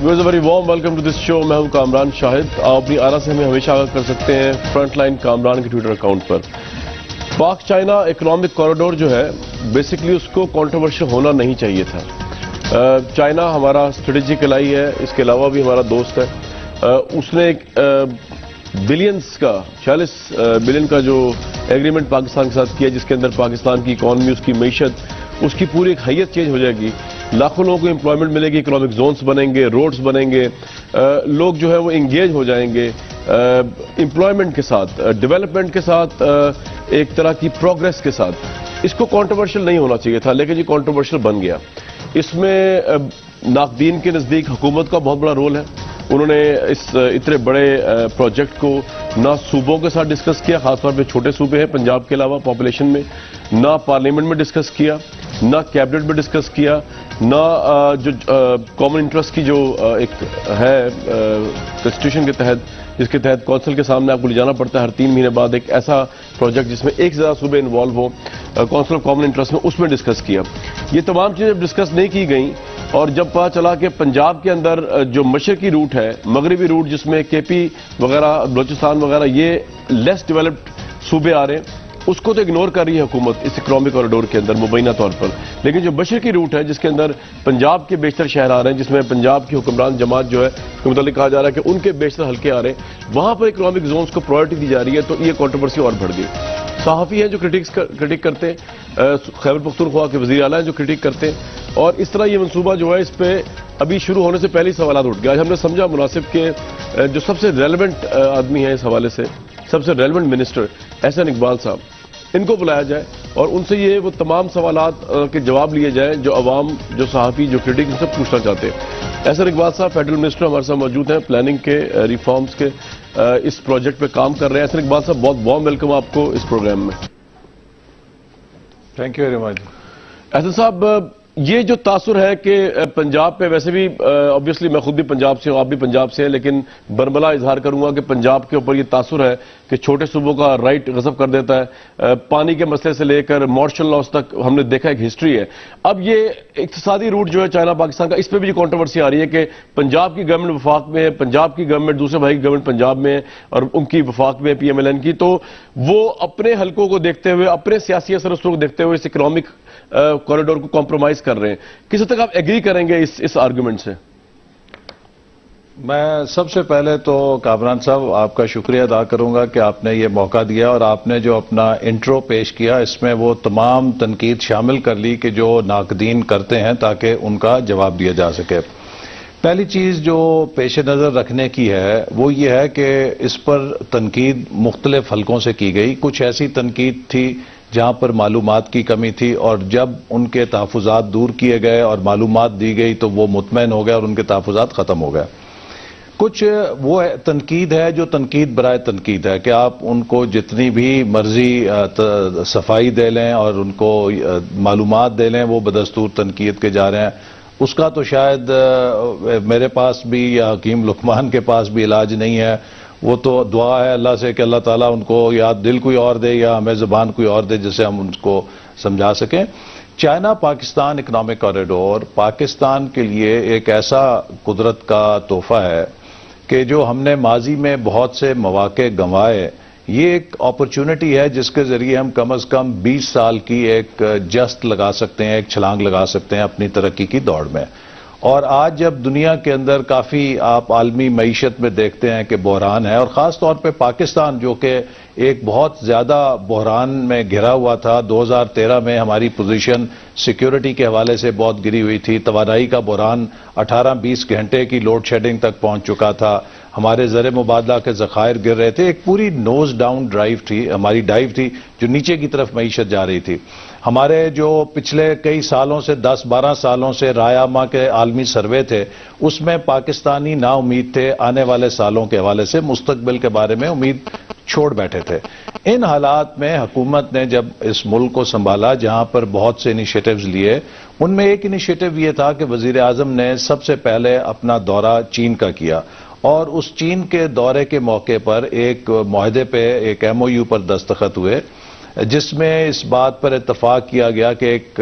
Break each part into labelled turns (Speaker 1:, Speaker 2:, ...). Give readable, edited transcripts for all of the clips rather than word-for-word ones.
Speaker 1: Viewers, a very warm welcome to this show. میں ہوں کامران شاہد. آپ اپنی آرا سے ہمیں ہمیشہ آگاہ کر سکتے ہیں فرنٹ لائن کامران کے ٹویٹر اکاؤنٹ پر. پاک چائنا اکنامک کوریڈور جو ہے بیسکلی اس کو کنٹروورشل ہونا نہیں چاہیے تھا. چائنا ہمارا اسٹریٹجک الائی ہے, اس کے علاوہ بھی ہمارا دوست ہے. اس نے ایک بلینز کا 46 بلین کا جو ایگریمنٹ پاکستان کے ساتھ کیا, جس کے اندر پاکستان کی اکانومی, اس کی معیشت, اس کی پوری ایک حیت چینج ہو جائے گی. لاکھوں لوگوں کو امپلائمنٹ ملے گی, اکنامک زونز بنیں گے, روڈز بنیں گے, لوگ جو ہے وہ انگیج ہو جائیں گے امپلائمنٹ کے ساتھ, ڈیولپمنٹ کے ساتھ, ایک طرح کی پروگریس کے ساتھ. اس کو کنٹروورشل نہیں ہونا چاہیے تھا, لیکن یہ کنٹروورشل بن گیا. اس میں ناقدین کے نزدیک حکومت کا بہت بڑا رول ہے. انہوں نے اس اتنے بڑے پروجیکٹ کو نہ صوبوں کے ساتھ ڈسکس کیا, خاص طور پہ چھوٹے صوبے ہیں پنجاب کے علاوہ پاپولیشن میں, نہ پارلیمنٹ میں ڈسکس کیا, نہ کیبنٹ میں ڈسکس کیا, نہ جو کامن انٹرسٹ کی جو ایک ہے کنسٹیٹیوشن کے تحت, جس کے تحت کونسل کے سامنے آپ کو لے جانا پڑتا ہے ہر 3 مہینے بعد ایک ایسا پروجیکٹ جس میں ایک سے زیادہ صوبے involve who, council of common interest میں, اس میں ڈسکس کیا. یہ تمام چیزیں ڈسکس نہیں کی گئیں, اور جب پتا چلا کہ پنجاب کے اندر جو مشرقی روٹ ہے, مغربی روٹ جس میں کے پی وغیرہ, بلوچستان وغیرہ, یہ لیس ڈیولپڈ صوبے آ رہے ہیں, اس کو تو اگنور کر رہی ہے حکومت اس اکنامک کوریڈور کے اندر مبینہ طور پر. لیکن جو مشرقی روٹ ہے جس کے اندر پنجاب کے بیشتر شہر آ رہے ہیں, جس میں پنجاب کی حکمران جماعت جو ہے اس کے متعلق کہا جا رہا ہے کہ ان کے بیشتر حلقے آ رہے ہیں, وہاں پر اکنامک زونز کو پرائرٹی دی جا رہی ہے, تو یہ کنٹروورسی اور بڑھ گئی. صحافی ہیں جو کرٹک کرتے ہیں, خیبر پختونخوا کے وزیر اعلیٰ ہیں جو کرٹک کرتے ہیں, اور اس طرح یہ منصوبہ جو ہے اس پہ ابھی شروع ہونے سے پہلے ہی سوالات اٹھ گئے. آج ہم نے سمجھا مناسب کہ جو سب سے ریلیونٹ آدمی ہیں اس حوالے سے, سب سے ریلیونٹ منسٹر احسن اقبال صاحب, ان کو بلایا جائے اور ان سے یہ وہ تمام سوالات کے جواب لیے جائیں جو عوام, جو صحافی, جو کرٹک ان سے پوچھنا چاہتے ہیں. احسن اقبال صاحب فیڈرل منسٹر ہمارے ساتھ موجود ہیں, پلاننگ کے, ریفارمز کے اس پروجیکٹ پہ کام کر رہے ہیں. احسن اقبال صاحب, بہت وارم ویلکم آپ کو اس پروگرام میں.
Speaker 2: Thank you very much.
Speaker 1: Ahsan صاحب, یہ جو تاثر ہے کہ پنجاب پہ, ویسے بھی آبویسلی میں خود بھی پنجاب سے ہوں, آپ بھی پنجاب سے ہیں, لیکن برملا اظہار کروں گا کہ پنجاب کے اوپر یہ تاثر ہے کہ چھوٹے صوبوں کا رائٹ غصب کر دیتا ہے. پانی کے مسئلے سے لے کر مارشل لاس تک ہم نے دیکھا ایک ہسٹری ہے. اب یہ اقتصادی روٹ جو ہے چائنا پاکستان کا, اس پہ بھی یہ کنٹروورسی آ رہی ہے کہ پنجاب کی گورنمنٹ وفاق میں ہے, پنجاب کی گورنمنٹ, دوسرے بھائی کی گورنمنٹ پنجاب میں ہے, اور ان کی وفاق میں پی ایم ایل این کی, تو وہ اپنے حلقوں کو دیکھتے ہوئے, اپنے سیاسی اثر رسوخ کو دیکھتے ہوئے اس اکنامک کوریڈور کو کمپرومائز کر رہے ہیں. کس حد تک آپ ایگری کریں گے اس آرگومنٹ سے؟
Speaker 2: میں سب سے پہلے تو کامران صاحب آپ کا شکریہ ادا کروں گا کہ آپ نے یہ موقع دیا, اور آپ نے جو اپنا انٹرو پیش کیا اس میں وہ تمام تنقید شامل کر لی کہ جو ناقدین کرتے ہیں, تاکہ ان کا جواب دیا جا سکے. پہلی چیز جو پیش نظر رکھنے کی ہے وہ یہ ہے کہ اس پر تنقید مختلف حلقوں سے کی گئی. کچھ ایسی تنقید تھی جہاں پر معلومات کی کمی تھی, اور جب ان کے تحفظات دور کیے گئے اور معلومات دی گئی تو وہ مطمئن ہو گئے اور ان کے تحفظات ختم ہو گئے. کچھ وہ تنقید ہے جو تنقید برائے تنقید ہے کہ آپ ان کو جتنی بھی مرضی صفائی دے لیں اور ان کو معلومات دے لیں, وہ بدستور تنقید کے جا رہے ہیں. اس کا تو شاید میرے پاس بھی یا حکیم لقمان کے پاس بھی علاج نہیں ہے. وہ تو دعا ہے اللہ سے کہ اللہ تعالیٰ ان کو یا دل کوئی اور دے یا ہمیں زبان کوئی اور دے جسے ہم ان کو سمجھا سکیں. China Pakistan economic corridor Pakistan کے لیے ایک ایسا قدرت کا تحفہ ہے کہ جو ہم نے ماضی میں بہت سے مواقع گنوائے, یہ ایک اپرچونٹی ہے جس کے ذریعے ہم کم از کم 20 سال کی ایک جست لگا سکتے ہیں, ایک چھلانگ لگا سکتے ہیں اپنی ترقی کی دوڑ میں. اور آج جب دنیا کے اندر کافی آپ عالمی معیشت میں دیکھتے ہیں کہ بحران ہے, اور خاص طور پہ پاکستان جو کہ ایک بہت زیادہ بحران میں گھرا ہوا تھا. 2013 میں ہماری پوزیشن سیکیورٹی کے حوالے سے بہت گری ہوئی تھی. توانائی کا بحران 18-20 گھنٹے کی لوڈ شیڈنگ تک پہنچ چکا تھا. ہمارے زر مبادلہ کے ذخائر گر رہے تھے. ایک پوری نوز ڈاؤن ڈرائیو تھی, ہماری ڈائیو تھی جو نیچے کی طرف معیشت جا رہی تھی. ہمارے جو پچھلے کئی سالوں سے 10-12 سالوں سے رایامہ کے عالمی سروے تھے, اس میں پاکستانی نا امید تھے آنے والے سالوں کے حوالے سے, مستقبل کے بارے میں امید چھوڑ بیٹھے تھے. ان حالات میں حکومت نے جب اس ملک کو سنبھالا, جہاں پر بہت سے انیشیٹوز لیے, ان میں ایک انیشیٹو یہ تھا کہ وزیر اعظم نے سب سے پہلے اپنا دورہ چین کا کیا, اور اس چین کے دورے کے موقع پر ایک معاہدے پہ, ایک MOU پر دستخط ہوئے, جس میں اس بات پر اتفاق کیا گیا کہ ایک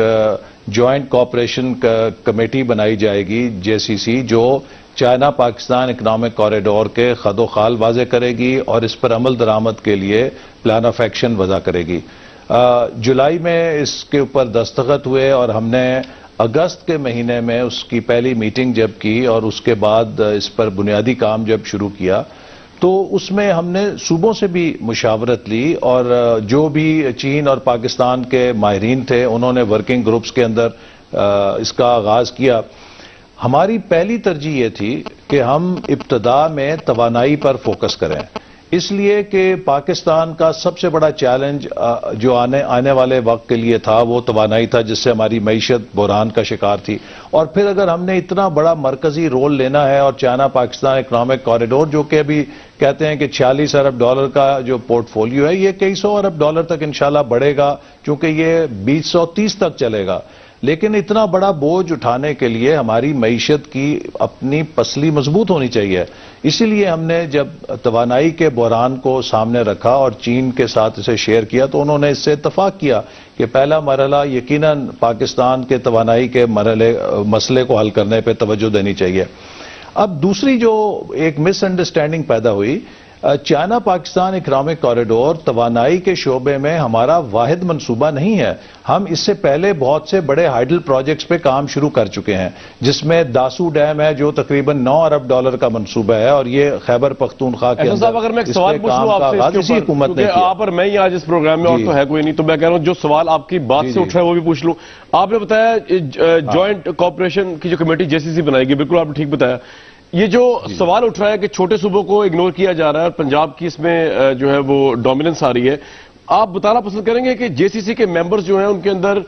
Speaker 2: جوائنٹ کوآپریشن کمیٹی بنائی جائے گی JCC, جو چائنا پاکستان اکنامک کوریڈور کے خد و خال واضح کرے گی اور اس پر عمل درآمد کے لیے پلان آف ایکشن وضع کرے گی. جولائی میں اس کے اوپر دستخط ہوئے اور ہم نے اگست کے مہینے میں اس کی پہلی میٹنگ جب کی اور اس کے بعد اس پر بنیادی کام جب شروع کیا تو اس میں ہم نے صوبوں سے بھی مشاورت لی اور جو بھی چین اور پاکستان کے ماہرین تھے انہوں نے ورکنگ گروپس کے اندر اس کا آغاز کیا. ہماری پہلی ترجیح یہ تھی کہ ہم ابتدا میں توانائی پر فوکس کریں، اس لیے کہ پاکستان کا سب سے بڑا چیلنج جو آنے والے وقت کے لیے تھا وہ توانائی تھا، جس سے ہماری معیشت بحران کا شکار تھی. اور پھر اگر ہم نے اتنا بڑا مرکزی رول لینا ہے اور چائنا پاکستان اکنامک کوریڈور جو کہ ابھی کہتے ہیں کہ $46 ارب کا جو پورٹ فولیو ہے یہ کئی سو ارب ڈالر تک انشاءاللہ بڑھے گا، چونکہ یہ 2030 تک چلے گا. لیکن اتنا بڑا بوجھ اٹھانے کے لیے ہماری معیشت کی اپنی پسلی مضبوط ہونی چاہیے. اسی لیے ہم نے جب توانائی کے بحران کو سامنے رکھا اور چین کے ساتھ اسے شیئر کیا تو انہوں نے اس سے اتفاق کیا کہ پہلا مرحلہ یقیناً پاکستان کے توانائی کے مسئلے کو حل کرنے پہ توجہ دینی چاہیے. اب دوسری جو ایک مس انڈرسٹینڈنگ پیدا ہوئی، چائنا پاکستان اکنامک کوریڈور توانائی کے شعبے میں ہمارا واحد منصوبہ نہیں ہے. ہم اس سے پہلے بہت سے بڑے ہائیڈل پروجیکٹس پہ کام شروع کر چکے ہیں، جس میں داسو ڈیم ہے جو تقریباً $9 ارب کا منصوبہ ہے اور یہ خیبر پختونخوا کے
Speaker 1: صاحب اگر میں ایک سوال پوچھ لوں آپ سے اسی حکومت نے کیا، آپ اور میں ہی آج اس پروگرام میں اور تو ہے کوئی نہیں، تو میں کہہ رہا ہوں جو سوال آپ کی بات سے اٹھ رہا ہے وہ بھی پوچھ لوں. آپ نے بتایا جوائنٹ کوآپریشن کی جو کمیٹی JCC بنائے گی، بالکل آپ نے ٹھیک بتایا. یہ جو سوال اٹھ رہا ہے کہ چھوٹے صوبوں کو اگنور کیا جا رہا ہے اور پنجاب کی اس میں جو ہے وہ ڈومیننس آ رہی ہے، آپ بتانا پسند کریں گے کہ JCC کے ممبرز جو ہیں ان کے اندر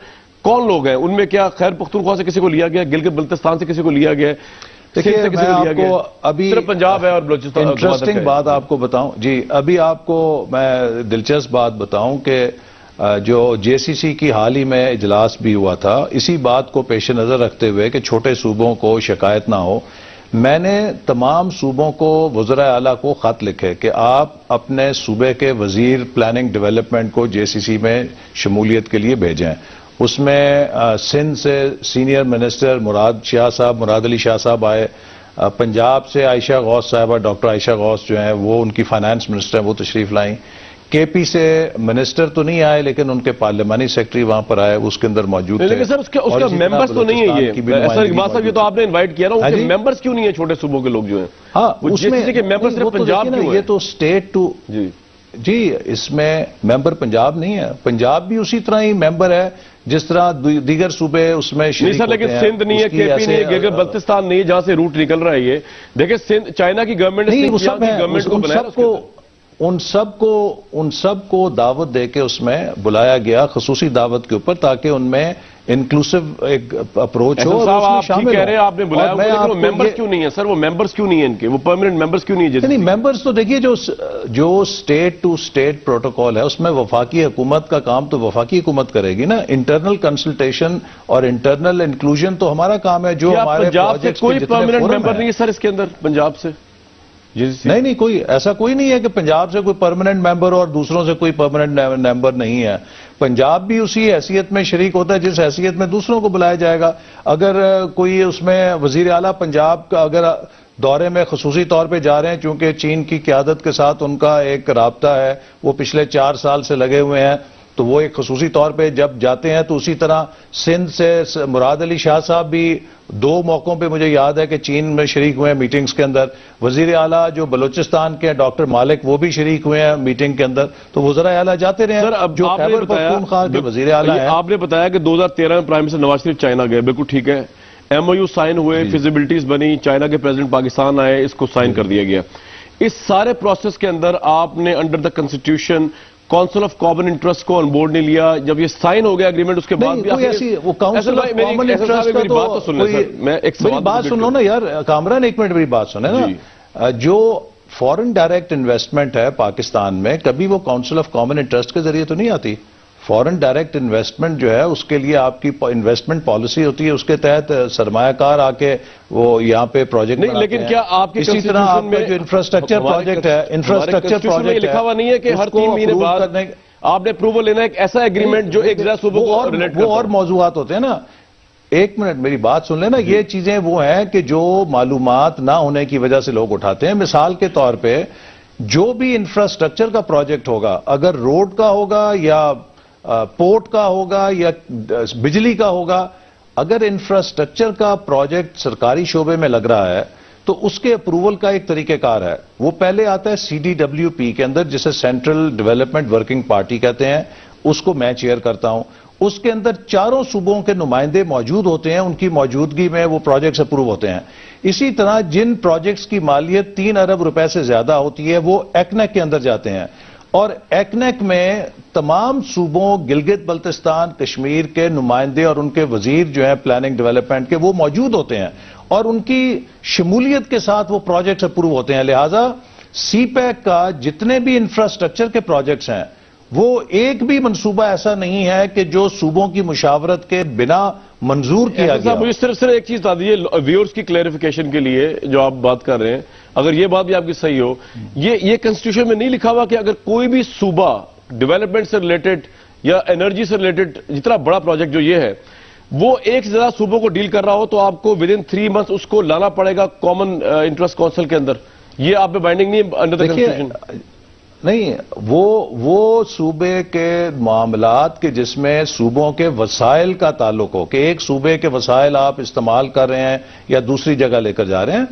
Speaker 1: کون لوگ ہیں؟ ان میں کیا خیر پختونخوا سے کسی کو لیا گیا، گلگت بلتستان سے کسی کو لیا گیا،
Speaker 2: دیکھیے میں آپ کو ابھی
Speaker 1: صرف پنجاب ہے اور بلوچستان؟
Speaker 2: انٹرسٹنگ بات آپ کو بتاؤں جی، ابھی آپ کو میں دلچسپ بات بتاؤں کہ جو JCC کی حال ہی میں اجلاس بھی ہوا تھا، اسی بات کو پیش نظر رکھتے ہوئے کہ چھوٹے صوبوں کو شکایت نہ ہو، میں نے تمام صوبوں کو وزراء اعلیٰ کو خط لکھے کہ آپ اپنے صوبے کے وزیر پلاننگ ڈیولپمنٹ کو JCC میں شمولیت کے لیے بھیجیں. اس میں سندھ سے سینئر منسٹر مراد علی شاہ صاحب آئے، پنجاب سے عائشہ غوث صاحبہ ڈاکٹر عائشہ غوث جو ہیں وہ ان کی فائنانس منسٹر ہیں، وہ تشریف لائیں. KP سے منسٹر تو نہیں آئے لیکن ان کے پارلیمانی سیکرٹری وہاں پر آئے، اس کے اندر موجود تھے.
Speaker 1: لیکن سر اس کا ممبرز تو نہیں ہے یہ، سر اقبال صاحب یہ تو آپ نے انوائٹ کیا نا، اس کے ممبرز کیوں نہیں ہیں چھوٹے صوبوں کے لوگ جو ہیں؟
Speaker 2: ہاں
Speaker 1: اس میں کے ممبر صرف پنجاب کیوں ہیں؟
Speaker 2: یہ تو اسٹیٹ ٹو جی اس میں ممبر پنجاب نہیں ہے، پنجاب بھی اسی طرح ہی ممبر ہے جس طرح دیگر صوبے اس میں شریک
Speaker 1: نہیں سر، لیکن سندھ نہیں ہے، KP نہیں ہے، گلگت بلتستان نہیں ہے جہاں سے روٹ نکل رہا ہے یہ. دیکھیں سندھ چائنا کی گورنمنٹ نے گورنمنٹ کو بنایا،
Speaker 2: ان سب کو دعوت دے کے اس میں بلایا گیا خصوصی دعوت کے اوپر تاکہ ان میں انکلوسیو ایک اپروچ ہو اور اس میں شامل ہو.
Speaker 1: کہہ رہے ہیں آپ نے بلایا، لیکن وہ ممبرز کیوں نہیں ہیں سر؟ وہ ممبرز کیوں نہیں ہیں ان کے؟ وہ پرماننٹ ممبرز کیوں نہیں ہیں؟
Speaker 2: نہیں ممبرز تو دیکھیے جو اسٹیٹ ٹو اسٹیٹ پروٹوکول ہے اس میں وفاقی حکومت کا کام تو وفاقی حکومت کرے گی نا. انٹرنل کنسلٹیشن اور انٹرنل انکلوژن تو ہمارا کام ہے. جو ہمارے
Speaker 1: پنجاب سے کوئی پرماننٹ ممبر نہیں ہے سر اس کے اندر؟ پنجاب سے
Speaker 2: نہیں کوئی ایسا کوئی نہیں ہے کہ پنجاب سے کوئی پرماننٹ ممبر اور دوسروں سے کوئی پرماننٹ ممبر نہیں ہے. پنجاب بھی اسی حیثیت میں شریک ہوتا ہے جس حیثیت میں دوسروں کو بلایا جائے گا. اگر کوئی اس میں وزیر اعلیٰ پنجاب کا اگر دورے میں خصوصی طور پہ جا رہے ہیں چونکہ چین کی قیادت کے ساتھ ان کا ایک رابطہ ہے، وہ پچھلے 4 سال سے لگے ہوئے ہیں، تو وہ ایک خصوصی طور پہ جب جاتے ہیں تو اسی طرح سندھ سے مراد علی شاہ صاحب بھی 2 موقعوں پہ مجھے یاد ہے کہ چین میں شریک ہوئے ہیں میٹنگز کے اندر. وزیر اعلیٰ جو بلوچستان کے ڈاکٹر مالک وہ بھی شریک ہوئے ہیں میٹنگ کے اندر. تو وزراء اعلیٰ جاتے رہے ہیں. جو خیبر پختونخوا کے وزیر اعلیٰ ہیں،
Speaker 1: آپ نے بتایا کہ 2013 میں prime minister Nawaz Sharif China گئے، بالکل ٹھیک ہے، MOU سائن ہوئے، فیزیبلٹیز بنی، چائنا کے پریزیڈنٹ پاکستان آئے، اس کو سائن کر دیا گیا. اس سارے پروسیس کے اندر آپ نے under the constitution council of common interest کو آن بورڈ نہیں لیا. جب یہ سائن ہو گیا اگریمنٹ اس کے بعد بھی
Speaker 2: وہ کاؤنسل آف کامن انٹرسٹ کا تو
Speaker 1: میں ایک
Speaker 2: میری بات سن لو نا یار کامران، ایک منٹ میری بات سنیں نا. جو فورن ڈائریکٹ انویسٹمنٹ ہے پاکستان میں کبھی وہ کاؤنسل آف کامن انٹرسٹ کے ذریعے تو نہیں آتی. فورن ڈائریکٹ انویسٹمنٹ جو ہے اس کے لیے آپ کی انویسٹمنٹ پالیسی ہوتی ہے، اس کے تحت سرمایہ کار آ کے وہ یہاں پہ پروجیکٹ
Speaker 1: نہیں. لیکن کیا آپ کی
Speaker 2: اسی طرح آپ کا جو انفراسٹرکچر پروجیکٹ ہے، انفراسٹرکچر پروجیکٹ
Speaker 1: لکھا ہوا نہیں ہے کہ ہر 3 مہینے بعد آپ نے اپروول لینا ایک ایسا ایگریمنٹ جو ایک ضلع صوبوں کو
Speaker 2: وہ اور موضوعات ہوتے ہیں نا. ایک منٹ میری بات سن لینا. یہ چیزیں وہ ہیں کہ جو معلومات نہ ہونے کی وجہ سے لوگ اٹھاتے ہیں. مثال کے طور پہ جو بھی انفراسٹرکچر کا پروجیکٹ ہوگا, اگر روڈ کا ہوگا یا پورٹ کا ہوگا یا بجلی کا ہوگا, اگر انفراسٹرکچر کا پروجیکٹ سرکاری شعبے میں لگ رہا ہے تو اس کے اپروول کا ایک طریقہ کار ہے. وہ پہلے آتا ہے CDWP کے اندر, جسے سینٹرل ڈیولپمنٹ ورکنگ پارٹی کہتے ہیں, اس کو میں چیئر کرتا ہوں. اس کے اندر چاروں صوبوں کے نمائندے موجود ہوتے ہیں, ان کی موجودگی میں وہ پروجیکٹس اپروو ہوتے ہیں. اسی طرح جن پروجیکٹس کی مالیت 3 ارب روپے سے زیادہ ہوتی ہے وہ ایکنیک کے اندر جاتے ہیں, اور ایکنیک میں تمام صوبوں, گلگت بلتستان کشمیر کے نمائندے اور ان کے وزیر جو ہیں پلاننگ ڈیولپمنٹ کے, وہ موجود ہوتے ہیں اور ان کی شمولیت کے ساتھ وہ پروجیکٹس اپروو ہوتے ہیں. لہذا سی پیک کا جتنے بھی انفراسٹرکچر کے پروجیکٹس ہیں وہ ایک بھی منصوبہ ایسا نہیں ہے کہ جو صوبوں کی مشاورت کے بنا منظور کیا گیا.
Speaker 1: مجھے صرف ایک چیز بتا دیجیے ویورز کی کلیریفیکیشن کے لیے, جو آپ بات کر رہے ہیں, اگر یہ بات بھی آپ کی صحیح ہو, یہ کنسٹیٹیوشن میں نہیں لکھا ہوا کہ اگر کوئی بھی صوبہ ڈیولپمنٹ سے ریلیٹڈ یا انرجی سے ریلیٹڈ جتنا بڑا پروجیکٹ جو یہ ہے وہ ایک سے زیادہ صوبوں کو ڈیل کر رہا ہو تو آپ کو ود ان 3 months اس کو لانا پڑے گا کامن انٹرسٹ کونسل کے اندر. یہ آپ پہ بائنڈنگ نہیں انڈر دا کنسٹیٹیوشن
Speaker 2: نہیں, وہ صوبے کے معاملات کے جس میں صوبوں کے وسائل کا تعلق ہو, کہ ایک صوبے کے وسائل آپ استعمال کر رہے ہیں یا دوسری جگہ لے کر جا رہے ہیں.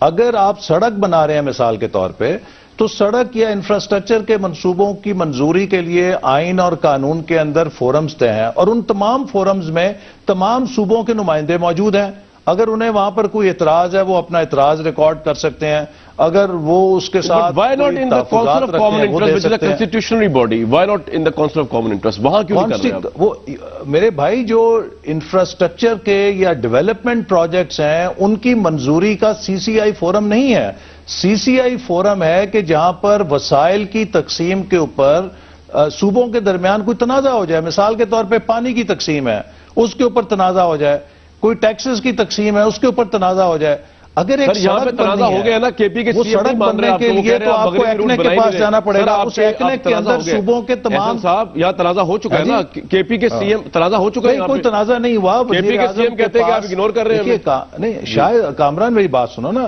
Speaker 2: اگر آپ سڑک بنا رہے ہیں مثال کے طور پہ, تو سڑک یا انفراسٹرکچر کے منصوبوں کی منظوری کے لیے آئین اور قانون کے اندر فورمز طے ہیں, اور ان تمام فورمز میں تمام صوبوں کے نمائندے موجود ہیں. اگر انہیں وہاں پر کوئی اعتراض ہے وہ اپنا اعتراض ریکارڈ کر سکتے ہیں. اگر وہ اس کے ساتھ
Speaker 1: why not in the council of common interest which is a constitutional body, why not in the council of common interest, وہاں کیوں نہیں کر رہے آپ؟
Speaker 2: وہ میرے بھائی جو انفراسٹرکچر کے یا ڈیولپمنٹ پروجیکٹس ہیں ان کی منظوری کا CCI فورم نہیں ہے. CCI فورم ہے کہ جہاں پر وسائل کی تقسیم کے اوپر صوبوں کے درمیان کوئی تنازع ہو جائے. مثال کے طور پہ پانی کی تقسیم ہے, اس کے اوپر تنازع ہو جائے. کوئی ٹیکسز کی تقسیم ہے, اس کے اوپر تنازع ہو جائے. اگر ایک
Speaker 1: سڑک تنازع ہو گیا نا, KP کے
Speaker 2: سڑک بننے کے لیے تو آپ کو ایکنیک کے پاس جانا پڑے گا. اس ایکنیک کے اندر صوبوں کے تمام
Speaker 1: صاحب یہاں تنازع ہو چکا ہے نا, KP کے CM تنازع ہو چکا ہے.
Speaker 2: کوئی تنازع نہیں ہوا.
Speaker 1: KP کے CM کہتے ہیں کہ آپ اگنور کر رہے ہیں.
Speaker 2: نہیں شاید کامران میری بات سنو نا,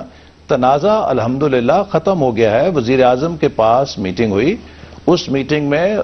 Speaker 2: تنازع الحمدللہ ختم ہو گیا ہے. وزیر اعظم کے پاس میٹنگ ہوئی, اس میٹنگ میں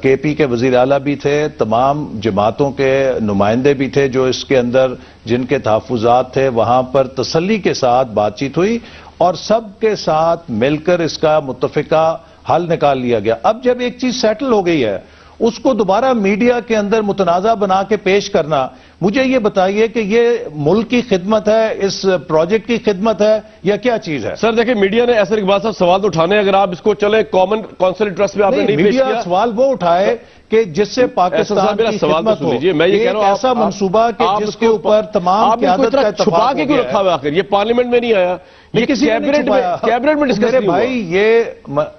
Speaker 2: KP کے وزیر اعلیٰ بھی تھے, تمام جماعتوں کے نمائندے بھی تھے جو اس کے اندر جن کے تحفظات تھے. وہاں پر تسلی کے ساتھ بات چیت ہوئی اور سب کے ساتھ مل کر اس کا متفقہ حل نکال لیا گیا. اب جب ایک چیز سیٹل ہو گئی ہے اس کو دوبارہ میڈیا کے اندر متنازع بنا کے پیش کرنا, مجھے یہ بتائیے کہ یہ ملک کی خدمت ہے, اس پروجیکٹ کی خدمت ہے, یا کیا چیز ہے؟
Speaker 1: سر دیکھیں میڈیا نے ایسے اقبال صاحب سوال تو اٹھانے, اگر آپ اس کو چلیں کامن کونسل انٹرسٹ میں آپ نے نہیں پیش کیا.
Speaker 2: میڈیا سوال وہ اٹھائے کہ جس سے پاکستان کی خدمت ہو.
Speaker 1: میں یہ کہہ رہا ہوں
Speaker 2: ایسا منصوبہ کہ جس کے اوپر تمام قیادت کا اتفاق
Speaker 1: چھپا کے کیوں رکھا ہوا آخر؟ یہ پارلیمنٹ میں نہیں آیا, یہ کیبنٹ میں ڈسکس
Speaker 2: میرے بھائی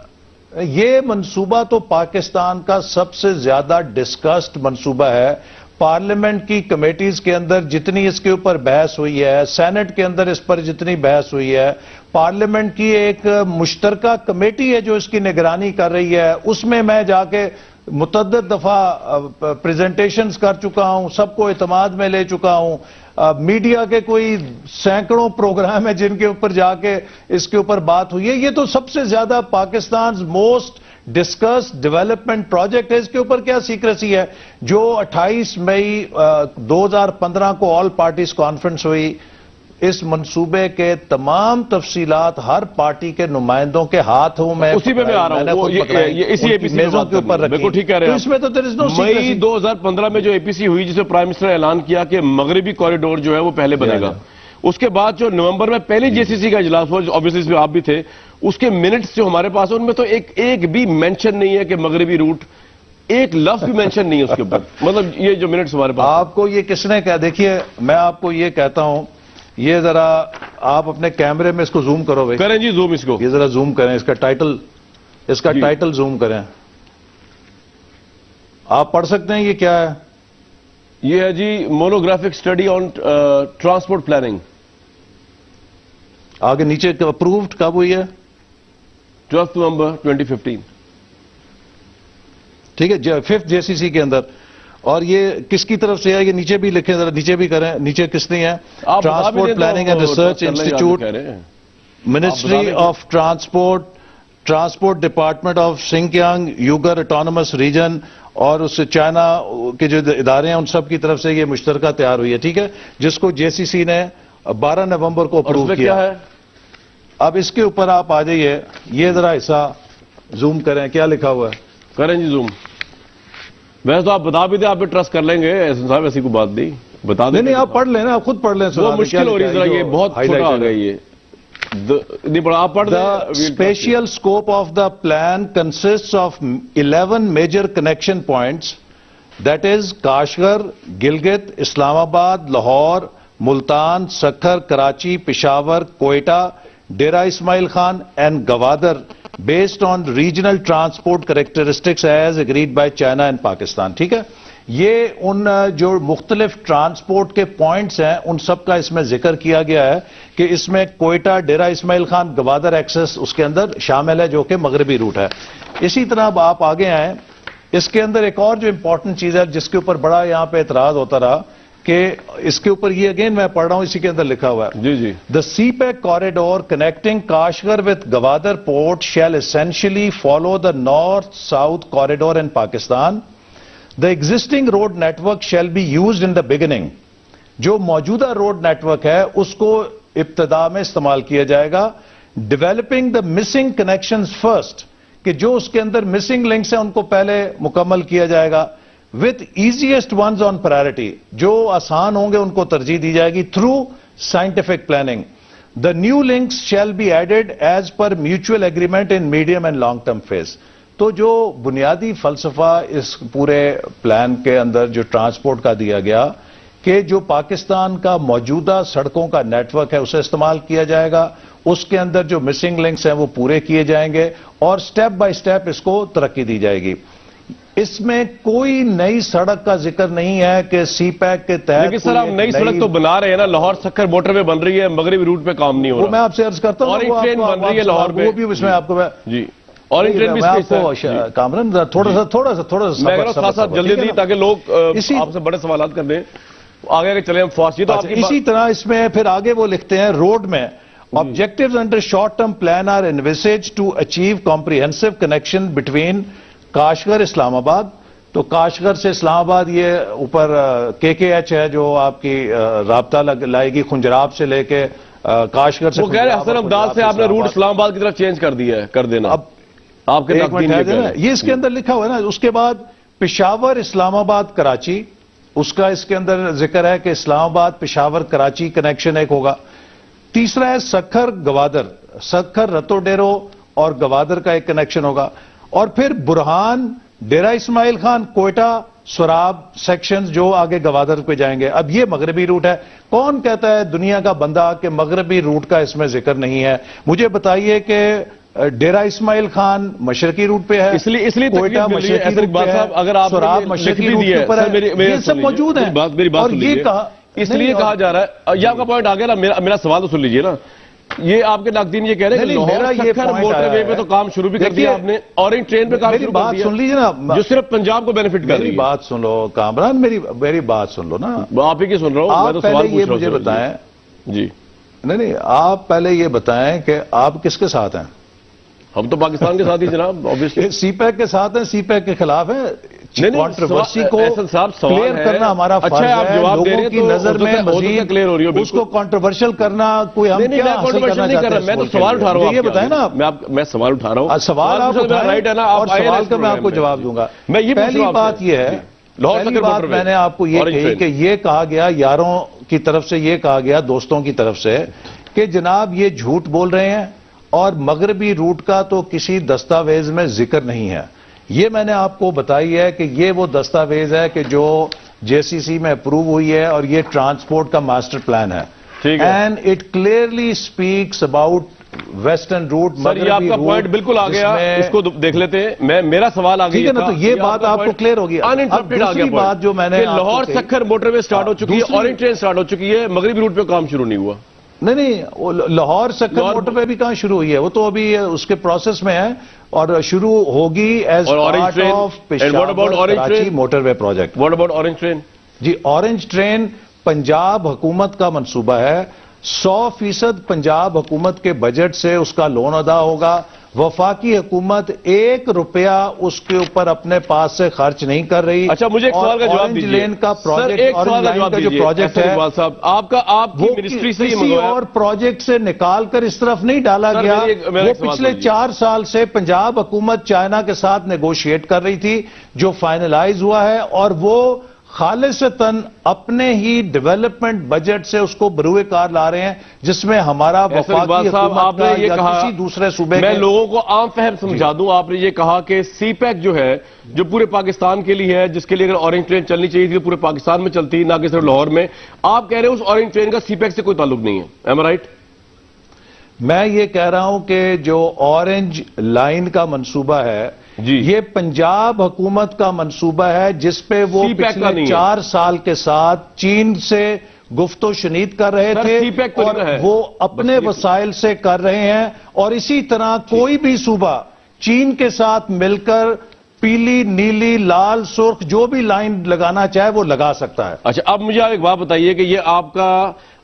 Speaker 2: یہ منصوبہ تو پاکستان کا سب سے زیادہ ڈسکسڈ منصوبہ ہے. پارلیمنٹ کی کمیٹیز کے اندر جتنی اس کے اوپر بحث ہوئی ہے, سینٹ کے اندر اس پر جتنی بحث ہوئی ہے, پارلیمنٹ کی ایک مشترکہ کمیٹی ہے جو اس کی نگرانی کر رہی ہے, اس میں میں جا کے متعدد دفعہ پریزنٹیشنز کر چکا ہوں, سب کو اعتماد میں لے چکا ہوں. میڈیا کے کوئی سینکڑوں پروگرام ہیں جن کے اوپر جا کے اس کے اوپر بات ہوئی ہے. یہ تو سب سے زیادہ Pakistan most discuss development project ہے. اس کے اوپر کیا سیکریسی ہے؟ جو 28 مئی 2015 کو آل پارٹیز کانفرنس ہوئی, اس منصوبے کے تمام تفصیلات ہر پارٹی کے نمائندوں کے ہاتھوں میں,
Speaker 1: اسی پہ میں آ رہا ہوں, اسی APC
Speaker 2: میزوں کے اوپر رکھی.
Speaker 1: بالکل ٹھیک کہہ رہے ہیں.
Speaker 2: اس میں تو
Speaker 1: مئی 2015 میں جو APC ہوئی جس میں پرائم منسٹر نے اعلان کیا کہ مغربی کوریڈور جو ہے وہ پہلے بنے گا, اس کے بعد جو نومبر میں پہلی JCC کا اجلاس ہوا, obviously اس میں آپ بھی تھے, اس کے منٹس جو ہمارے پاس ہیں ان میں تو ایک بھی مینشن نہیں ہے کہ مغربی روٹ, ایک لفظ بھی مینشن نہیں ہے اس کے اوپر. مطلب یہ جو منٹس ہمارے پاس,
Speaker 2: آپ کو یہ کس نے کہا؟ دیکھیے میں آپ کو یہ کہتا ہوں, یہ ذرا آپ اپنے کیمرے میں اس کو زوم کرو بھائی.
Speaker 1: کریں جی زوم اس کو,
Speaker 2: یہ ذرا زوم کریں, اس کا ٹائٹل زوم کریں. آپ پڑھ سکتے ہیں یہ کیا ہے؟
Speaker 1: یہ ہے جی مونوگرافک اسٹڈی آن ٹرانسپورٹ پلاننگ.
Speaker 2: آگے نیچے اپرووڈ کب ہوئی ہے؟
Speaker 1: 12 نومبر 2015.
Speaker 2: ٹھیک ہے, 5th JCC کے اندر. اور یہ کس کی طرف سے ہے؟ یہ نیچے بھی لکھیں ذرا، نیچے بھی کریں، نیچے کس نے ہے؟ Transport planning and research institute, ministry of transport department of Xinjiang Uyghur autonomous region, اور اس چائنا کے جو ادارے ہیں ان سب کی طرف سے یہ مشترکہ تیار ہوئی ہے، ٹھیک ہے، جس کو جے سی سی نے 12 نومبر کو اپروو کیا ہے۔ اب اس کے اوپر آپ آ جائیے، یہ ذرا حصہ زوم کریں، کیا لکھا ہوا ہے؟
Speaker 1: کریں جی زوم۔ ویسے تو آپ بتا بھی دیں، آپ بھی ٹرسٹ کر لیں گے، احسن صاحب ایسی کوئی بات نہیں، بتا دیں۔
Speaker 2: نہیں آپ پڑھ لیں نا، آپ خود پڑھ لیں۔
Speaker 1: وہ مشکل ہو رہی ہے ذرا، یہ بہت چھوٹا آ گیا یہ نہیں پڑھا، آپ پڑھ دیں۔
Speaker 2: The spatial scope of the plan consists of 11 major connection points, that is Kashgar, Gilgit, Islamabad, Lahore, Multan, Sakkar, Karachi, Peshawar, Quetta, Dera Ismail Khan and Gwadar, based on regional transport characteristics as agreed by China and Pakistan. ٹھیک ہے، یہ ان جو مختلف transport کے points ہیں ان سب کا اس میں ذکر کیا گیا ہے کہ اس میں کوئٹہ، ڈیرہ اسماعیل خان، گوادر ایکسس اس کے اندر شامل ہے جو کہ مغربی روٹ ہے۔ اسی طرح اب آپ آگے آئیں، اس کے اندر ایک اور جو امپورٹنٹ چیز ہے جس کے اوپر بڑا یہاں پہ اعتراض ہوتا رہا کہ اس کے اوپر یہ اگین میں پڑھ رہا ہوں، اسی کے اندر لکھا ہوا ہے،
Speaker 1: جی جی،
Speaker 2: The CPEC corridor connecting Kashgar with Gwadar port shall essentially follow the north-south corridor in Pakistan. The existing road network shall be used in the beginning. جو موجودہ روڈ نیٹورک ہے اس کو ابتدا میں استعمال کیا جائے گا. Developing the missing connections first. کہ جو اس کے اندر مسنگ لنکس ہیں ان کو پہلے مکمل کیا جائے گا. With easiest ones on priority. جو آسان ہوں گے ان کو ترجیح دی جائے گی through scientific planning. The new links shall be added as per mutual agreement in medium and long term phase. تو جو بنیادی فلسفہ اس پورے پلان کے اندر جو ٹرانسپورٹ کا دیا گیا کہ جو پاکستان کا موجودہ سڑکوں کا نیٹ ورک ہے اسے استعمال کیا جائے گا، اس کے اندر جو مسنگ لنکس ہیں وہ پورے کیے جائیں گے اور سٹیپ بائی سٹیپ اس کو ترقی دی جائے گی. اس میں کوئی نئی سڑک کا ذکر نہیں ہے کہ سی پیک کے تحت.
Speaker 1: لیکن سر آپ نئی سڑک تو بنا رہے ہیں نا، لاہور سکھر موٹر وے بن رہی ہے، مغربی روٹ پہ کام نہیں ہو رہا.
Speaker 2: وہ میں آپ سے عرض کرتا ہوں،
Speaker 1: اور ایک ٹرین بن رہی ہے لاہور پہ،
Speaker 2: وہ بھی اس میں آپ کو
Speaker 1: جی، اور ایک ٹرین بھی
Speaker 2: کامران تھوڑا سا
Speaker 1: ساتھ ساتھ جلدی تاکہ لوگ آپ سے بڑے سوالات کر دیں آگے آگے چلیں ہم فاسٹ. یہ تو
Speaker 2: اسی طرح اس میں پھر آگے وہ لکھتے ہیں روڈ میں objectives under short term plan are envisaged to achieve comprehensive connection between Kashgar Islamabad. تو کاشغر سے اسلام آباد یہ اوپر KKH ہے جو آپ کی رابطہ لائے گی خنجراب سے لے کے کاشغر سے.
Speaker 1: وہ کہہ رہے ہیں حسن عبدال سے آپ نے روٹ اسلام آباد کی طرف چینج کر دیا ہے، کر دینا. اب آپ کے
Speaker 2: یہ اس کے اندر لکھا ہوا ہے نا. اس کے بعد پشاور اسلام آباد کراچی، اس کا اس کے اندر ذکر ہے کہ اسلام آباد پشاور کراچی کنیکشن ایک ہوگا. تیسرا ہے سکھر گوادر، سکھر رتو ڈیرو اور گوادر کا ایک کنیکشن ہوگا. اور پھر برہان، ڈیرہ اسماعیل خان، کوئٹہ، سوراب سیکشنز جو آگے گوادر پہ جائیں گے. اب یہ مغربی روٹ ہے. کون کہتا ہے دنیا کا بندہ کہ مغربی روٹ کا اس میں ذکر نہیں ہے؟ مجھے بتائیے کہ ڈیرہ اسماعیل خان مشرقی روٹ پہ ہے،
Speaker 1: اس لیے
Speaker 2: کوئٹہ مشرقی روٹ پہ ہے،
Speaker 1: اگر آپ
Speaker 2: سوراب مشرقی روٹ پر ہے، یہ سب موجود ہیں. اور یہ کہا
Speaker 1: اس لیے کہا جا رہا ہے، یہ آپ کا پوائنٹ آ گیا نا. میرا سوال تو سن لیجئے نا. یہ آپ کے ناقدین یہ کہہ رہے ہیں کہ لاہور سکھر موٹر وے پہ تو کام شروع بھی کر دیا آپ نے، اورنج ٹرین پہ کام شروع کر دیا.
Speaker 2: سن لیجیے نا،
Speaker 1: جو صرف پنجاب کو بینیفٹ کر رہی ہے.
Speaker 2: میری بات سن لو کامران، میری بات سن لو نا.
Speaker 1: آپ ہی کی سن رہا ہوں، میں تو سوال پوچھ رہا ہوں.
Speaker 2: یہ مجھے بتائیں
Speaker 1: جی.
Speaker 2: نہیں آپ پہلے یہ بتائیں کہ آپ کس کے ساتھ ہیں؟
Speaker 1: ہم تو پاکستان کے ساتھ ہی جناب، obviously.
Speaker 2: سی پیک کے ساتھ ہیں، سی پیک کے خلاف ہیں. کنٹروورسی کو کلیئر کرنا ہمارا فرض ہے. لوگوں کی نظر میں مزید اس کو کنٹروورشل کرنا کوئی ہم کیا حاصل کرنا چاہتے ہیں؟
Speaker 1: میں تو سوال اٹھا رہا ہوں.
Speaker 2: یہ بتائیں نا،
Speaker 1: میں سوال اٹھا رہا ہوں.
Speaker 2: سوال آپ
Speaker 1: رائٹ ہے نا،
Speaker 2: اور سوال کا میں آپ کو جواب دوں گا. پہلی بات یہ ہے، پہلی بات میں نے آپ کو یہ کہی کہ یہ کہا گیا یاروں کی طرف سے، یہ کہا گیا دوستوں کی طرف سے کہ جناب یہ جھوٹ بول رہے ہیں اور مغربی روٹ کا تو کسی دستاویز میں ذکر نہیں ہے. یہ میں نے آپ کو بتائی ہے کہ یہ وہ دستاویز ہے کہ جو JCC میں اپروو ہوئی ہے اور یہ ٹرانسپورٹ کا ماسٹر پلان ہے. And it clearly speaks about western route.
Speaker 1: Sir یہ آپ کا پوائنٹ بالکل آ گیا، اس کو دیکھ لیتے ہیں. میرا سوال آ گیا،
Speaker 2: ٹھیک ہے نا. تو یہ بات آپ کو کلیئر ہوگی.
Speaker 1: اب دوسری بات جو میں نے لاہور سکھر موٹر وے سٹارٹ ہو چکی ہے، اورنج ٹرین سٹارٹ ہو چکی ہے، مغربی روٹ پہ کام شروع نہیں ہوا.
Speaker 2: نہیں لاہور سکھر موٹر وے بھی کہاں شروع ہوئی ہے؟ وہ تو ابھی اس کے پروسیس میں ہے. اور شروع ہوگی ایز
Speaker 1: اور orange
Speaker 2: part
Speaker 1: train?
Speaker 2: Of
Speaker 1: And what about
Speaker 2: Peshawar
Speaker 1: orange
Speaker 2: Karachi
Speaker 1: train?
Speaker 2: Motorway project.
Speaker 1: What about orange train?
Speaker 2: جی اورنج ٹرین پنجاب حکومت کا منصوبہ ہے. 100% پنجاب حکومت کے بجٹ سے اس کا لون ادا ہوگا. وفاقی حکومت 1 روپیہ اس کے اوپر اپنے پاس سے خرچ نہیں کر رہی.
Speaker 1: اچھا مجھے ایک سوال کا جواب
Speaker 2: اورنج
Speaker 1: دیجیے
Speaker 2: لین کا
Speaker 1: سر،
Speaker 2: پروجیکٹ،
Speaker 1: ایک سوال
Speaker 2: اورنج
Speaker 1: کا
Speaker 2: لائن
Speaker 1: جواب
Speaker 2: کا جو
Speaker 1: دیجیے
Speaker 2: پروجیکٹ
Speaker 1: احسن
Speaker 2: ہے
Speaker 1: اقبال صاحب، آپ کی
Speaker 2: وہ
Speaker 1: منسٹری سے یہ
Speaker 2: کسی
Speaker 1: منگوایا؟
Speaker 2: اور پروجیکٹ سے نکال کر اس طرف نہیں ڈالا
Speaker 1: سر،
Speaker 2: گیا.
Speaker 1: میرا
Speaker 2: وہ
Speaker 1: ایک سوال
Speaker 2: پچھلے
Speaker 1: سنیے.
Speaker 2: 4 سال سے پنجاب حکومت چائنا کے ساتھ نیگوشیٹ کر رہی تھی، جو فائنلائز ہوا ہے، اور وہ خالصتاً اپنے ہی ڈیولپمنٹ بجٹ سے اس کو بروئے کار لا رہے ہیں، جس میں ہمارا
Speaker 1: احسن
Speaker 2: وفاقی
Speaker 1: اقبال صاحب،
Speaker 2: حکومت
Speaker 1: آپ نے
Speaker 2: کا
Speaker 1: یہ
Speaker 2: یا
Speaker 1: کہا،
Speaker 2: کسی دوسرے صوبے
Speaker 1: میں
Speaker 2: کے.
Speaker 1: لوگوں کو عام فہم سمجھا دوں، آپ نے یہ کہا کہ سی پیک جو ہے جو پورے پاکستان کے لیے ہے، جس کے لیے اگر اورنج ٹرین چلنی چاہیے تھی پورے پاکستان میں چلتی، نہ کہ صرف لاہور میں، آپ کہہ رہے ہیں اس اورنج ٹرین کا سی پیک سے کوئی تعلق نہیں ہے. Am right?
Speaker 2: میں یہ کہہ رہا ہوں کہ جو اورنج لائن کا منصوبہ ہے
Speaker 1: جی.
Speaker 2: یہ پنجاب حکومت کا منصوبہ ہے، جس پہ وہ
Speaker 1: سی پیک کا
Speaker 2: پچھلے
Speaker 1: نہیں ہے.
Speaker 2: 4 سال کے ساتھ چین سے گفت و شنید کر رہے
Speaker 1: سر،
Speaker 2: تھے،
Speaker 1: سی پیک تو
Speaker 2: اور
Speaker 1: نہیں ہے.
Speaker 2: وہ اپنے
Speaker 1: بس یہ-
Speaker 2: وسائل سے کر رہے ہیں. اور اسی طرح کوئی بھی صوبہ چین کے ساتھ مل کر پیلی، نیلی، لال، سرخ جو بھی لائن لگانا چاہے وہ لگا سکتا ہے.
Speaker 1: اچھا اب مجھے آپ ایک بات بتائیے کہ یہ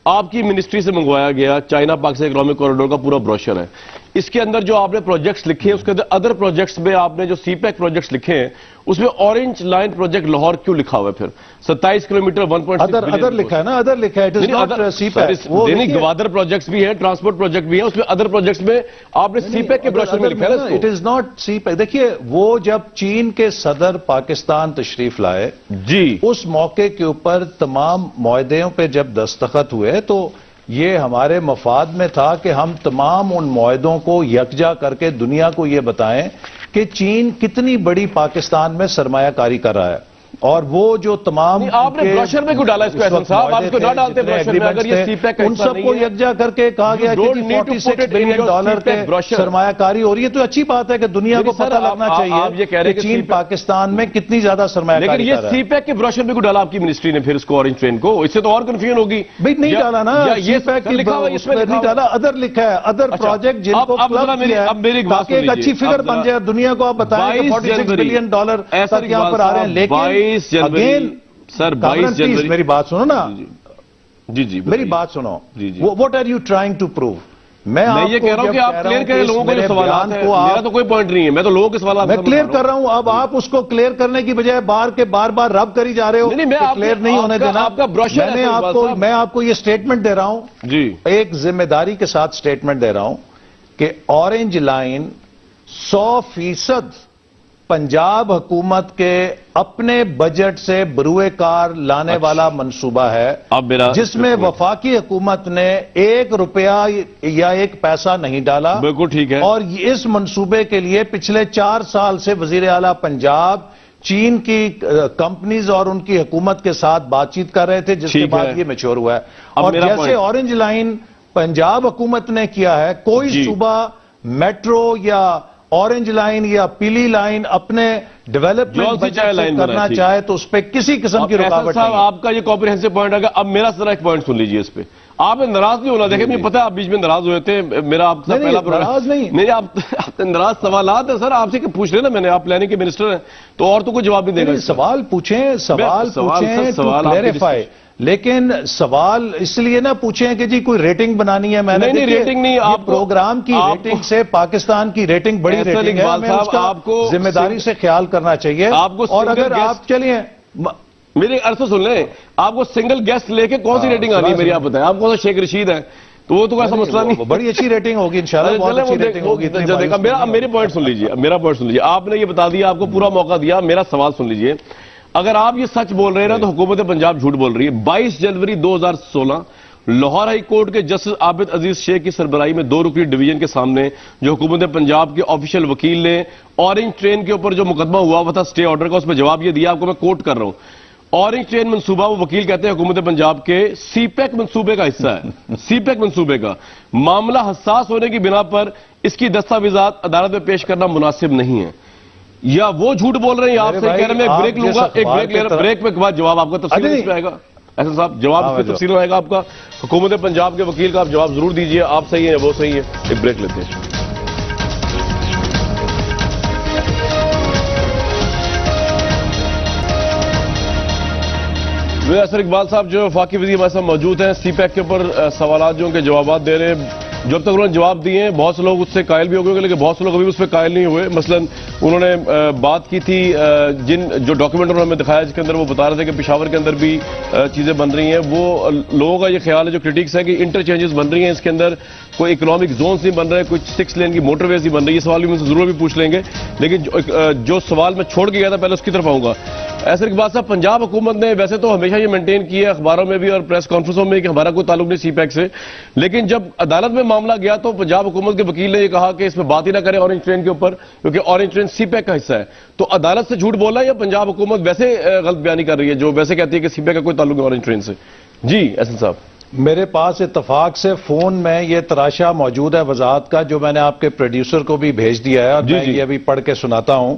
Speaker 1: آپ کی منسٹری سے منگوایا گیا چائنا پاکستان اکنامک کوریڈور کا پورا بروشر ہے. اس کے اندر جو آپ نے پروجیکٹس لکھے ہیں، اس کے اندر ادر پروجیکٹس میں آپ نے جو سی پیک پروجیکٹس لکھے ہیں، اس میں اورنج لائن پروجیکٹ لاہور کیوں لکھا ہوا ہے پھر؟ 27 کلومیٹر 1.6
Speaker 2: ادر لکھا ہے نا، ادر لکھا ہے. It is not CPEC. وہ
Speaker 1: نہیں،
Speaker 2: دیکھیے،
Speaker 1: گوادر پروجیکٹس بھی ہیں، ٹرانسپورٹ پروجیکٹ بھی ہیں، اس میں ادر پروجیکٹس میں آپ نے سی پیک کے بروشر میں لکھا ہے نا اس
Speaker 2: اٹ
Speaker 1: کو.
Speaker 2: Is not CPEC. دیکھیے وہ جب چین کے صدر پاکستان تشریف لائے،
Speaker 1: جی
Speaker 2: اس موقع کے اوپر تمام معاہدوں پہ جب دستخط ہوئے تو یہ ہمارے مفاد میں تھا کہ ہم تمام ان معاہدوں کو یکجا کر کے دنیا کو یہ بتائیں کہ چین کتنی بڑی پاکستان میں سرمایہ کاری کر رہا ہے. اور وہ جو تمام
Speaker 1: نہیں، آپ نے بروشر میں کیوں ڈالا اس کو احسن صاحب؟ آپ اس کو نہ ڈالتے بروشر میں اگر یہ سی پیک کا
Speaker 2: ان
Speaker 1: حصہ
Speaker 2: سب کو
Speaker 1: نہیں ہے.
Speaker 2: یکجا کر کے کہا گیا کہ
Speaker 1: don't need to put
Speaker 2: $46
Speaker 1: it in your
Speaker 2: billion کے
Speaker 1: CPEC brochure.
Speaker 2: سرمایہ کاری ہو رہی ہے. تو اچھی بات ہے کہ دنیا کو
Speaker 1: لیکن سر،
Speaker 2: پتہ لگنا
Speaker 1: آپ یہ کہہ رہے
Speaker 2: چاہیے
Speaker 1: کہ
Speaker 2: کہ چین
Speaker 1: CPEC
Speaker 2: پاکستان میں کتنی زیادہ سرمایہ
Speaker 1: لیکن
Speaker 2: کاری
Speaker 1: یہ
Speaker 2: کر رہا
Speaker 1: سی
Speaker 2: ہے.
Speaker 1: پیک کے بروشر میں کو ڈالا آپ کی منسٹری نے پھر اس کو اورنج ٹرین کو؟ اس سے تو اور کنفیوژن ہوگی.
Speaker 2: بھئی نہیں ڈالا نا،
Speaker 1: یہ لکھا ہوا اس میں
Speaker 2: نہیں ڈالا، ادر لکھا ہے. ادر پروجیکٹ جن کو کلب کیا ہے تاکہ ایک اچھی فگر بن جائے دنیا کو. آپ بتائیں کہ $46 بلین تک یہاں پر آ رہے ہیں. لیکن اگین
Speaker 1: سر 22 جنوری
Speaker 2: میری بات سنو نا،
Speaker 1: جی
Speaker 2: میری بات سنو.
Speaker 1: جی.
Speaker 2: What are you trying to prove? میں
Speaker 1: یہ کہہ رہا ہوں کہ آپ کلیئر کریں لوگوں کو جو سوالات ہیں. میرا تو کوئی پوائنٹ نہیں ہے، میں تو لوگوں کے سوالات
Speaker 2: میں کلیئر کر رہا ہوں. اب آپ اس کو کلیئر کرنے کی بجائے بار بار رب کری جا رہے ہو. کلیئر نہیں ہونے دینا.
Speaker 1: آپ کا بروشر
Speaker 2: میں آپ کو یہ سٹیٹمنٹ دے رہا ہوں،
Speaker 1: جی
Speaker 2: ایک ذمہ داری کے ساتھ سٹیٹمنٹ دے رہا ہوں کہ اورنج لائن 100% پنجاب حکومت کے اپنے بجٹ سے بروئے کار لانے والا منصوبہ ہے، جس میں وفاقی حکومت نے 1 روپیہ یا 1 پیسہ نہیں ڈالا.
Speaker 1: بالکل ٹھیک ہے.
Speaker 2: اور اس منصوبے کے لیے پچھلے 4 سال سے وزیر اعلیٰ پنجاب چین کی کمپنیز اور ان کی حکومت کے ساتھ بات چیت کر رہے تھے، جس کے بعد یہ میچور ہوا ہے. اور جیسے اورنج لائن پنجاب حکومت نے کیا ہے، کوئی صوبہ میٹرو یا اورنج لائن یا پیلی لائن اپنے ڈیولپمنٹ بجٹ سے کرنا چاہے تو اس پہ کسی قسم کی رکاوٹ نہیں ہے.
Speaker 1: آپ کا یہ کامپریہنسو پوائنٹ آگا. اب میرا ذرا ایک پوائنٹ سن لیجئے اس پہ. آپ نے ناراض نہیں ہونا. دیکھیں مجھے پتا ہے آپ بیچ میں ناراض ہوئے تھے. میرا آپ سے پہلا
Speaker 2: ناراض نہیں.
Speaker 1: میرے آپ ناراض سوالات ہیں سر آپ سے پوچھ لیں نا. میں نے آپ پلاننگ کے منسٹر ہیں تو اور تو کوئی جواب نہیں دے گا.
Speaker 2: سوال پوچھیں ٹو کلیریفائی. لیکن سوال اس لیے نہ پوچھیں کہ جی کوئی ریٹنگ بنانی ہے. میں نے
Speaker 1: ریٹنگ نہیں، آپ
Speaker 2: پروگرام کی ریٹنگ سے پاکستان کی ریٹنگ بڑی ریٹنگ ہے. ہمیں اس کا ذمہ داری سے خیال کرنا چاہیے. اور اگر آپ چلیے
Speaker 1: میری عرض سن لیں، آپ کو سنگل گیسٹ لے کے کون سی ریٹنگ آنی ہے میری آپ بتائیں. آپ کون سا شیخ رشید ہے تو وہ تو ایسا مسئلہ نہیں.
Speaker 2: بڑی اچھی ریٹنگ ہوگی انشاءاللہ. بہت اچھی ریٹنگ ہوگی.
Speaker 1: میری پوائنٹ سن لیجئے. میرا پوائنٹ سن لیجئے. آپ نے یہ بتا دیا، آپ کو پورا موقع دیا. میرا سوال سن لیجئے. اگر آپ یہ سچ بول رہے ہیں نا تو حکومت پنجاب جھوٹ بول رہی ہے. 22 جنوری 2016 لاہور ہائی کورٹ کے جسٹس عابد عزیز شیخ کی سربراہی میں 2 رکنی ڈویژن کے سامنے جو حکومت پنجاب کے آفیشیل وکیل نے اورنج ٹرین کے اوپر جو مقدمہ ہوا تھا سٹے آرڈر کا، اس میں جواب یہ دیا. آپ کو میں کوٹ کر رہا ہوں. اورنج ٹرین منصوبہ، وہ وکیل کہتے ہیں حکومت پنجاب کے سی پیک منصوبے کا حصہ ہے. سی پیک منصوبے کا معاملہ حساس ہونے کی بنا پر اس کی دستاویزات عدالت میں پیش کرنا مناسب نہیں ہے. یا وہ جھوٹ بول رہے ہیں یا آپ سے کہہ رہے ہیں. میں ایک بریک لوں گا. ایک بریک لے رہا. بریک کے بعد جواب آپ کا تفصیل اس پہ آئے گا. ایسا صاحب جواب اس پہ تفصیل آئے گا آپ کا. حکومت پنجاب کے وکیل کا آپ جواب ضرور دیجئے. آپ صحیح ہیں یا وہ صحیح ہے. ایک بریک لیتے ہیں. اثر اقبال صاحب جو وفاقی وزیر ہمارے ساتھ موجود ہیں، سی پیک کے اوپر سوالات جو ان کے جوابات دے رہے ہیں. جب تک انہوں نے جواب دیے ہیں بہت سے لوگ اس سے قائل بھی ہو گئے، لیکن بہت سے لوگ ابھی اس پہ قائل نہیں ہوئے. مثلا انہوں نے بات کی تھی جو ڈاکیومنٹ انہوں نے ہمیں دکھایا جس کے اندر وہ بتا رہے تھے کہ پشاور کے اندر بھی چیزیں بن رہی ہیں. وہ لوگوں کا یہ خیال ہے جو کرٹکس ہے کہ انٹرچینجز بن رہی ہیں، اس کے اندر کوئی اکنامک زونز نہیں بن رہے، کوئی 6 لین کی موٹر ویز نہیں بن رہی. یہ سوال بھی مجھ سے ضرور بھی پوچھ لیں گے، لیکن جو سوال میں چھوڑ کے گیا تھا پہلے اس کی طرف آؤں گا. ایسر اقبال صاحب، پنجاب حکومت نے ویسے تو ہمیشہ یہ مینٹین کیا ہے اخباروں میں بھی اور پریس کانفرنسوں میں کہ ہمارا کوئی تعلق نہیں سی پیک سے، لیکن جب عدالت میں معاملہ گیا تو پنجاب حکومت کے وکیل نے یہ کہا کہ اس میں بات ہی نہ کرے اورنج ٹرین کے اوپر، کیونکہ اورنج ٹرین سی پیک کا حصہ ہے. تو عدالت سے جھوٹ بولا یا پنجاب حکومت ویسے غلط بیانی کر رہی ہے جو ویسے کہتی ہے کہ سی پیک کا کوئی تعلق نہیں اورنج ٹرین سے؟ جی احسن صاحب.
Speaker 2: میرے پاس اتفاق سے فون میں یہ تراشا موجود ہے وضاحت کا، جو میں نے آپ کے پروڈیوسر کو بھی بھیج دیا ہے اور میں یہ ابھی پڑھ کے سناتا ہوں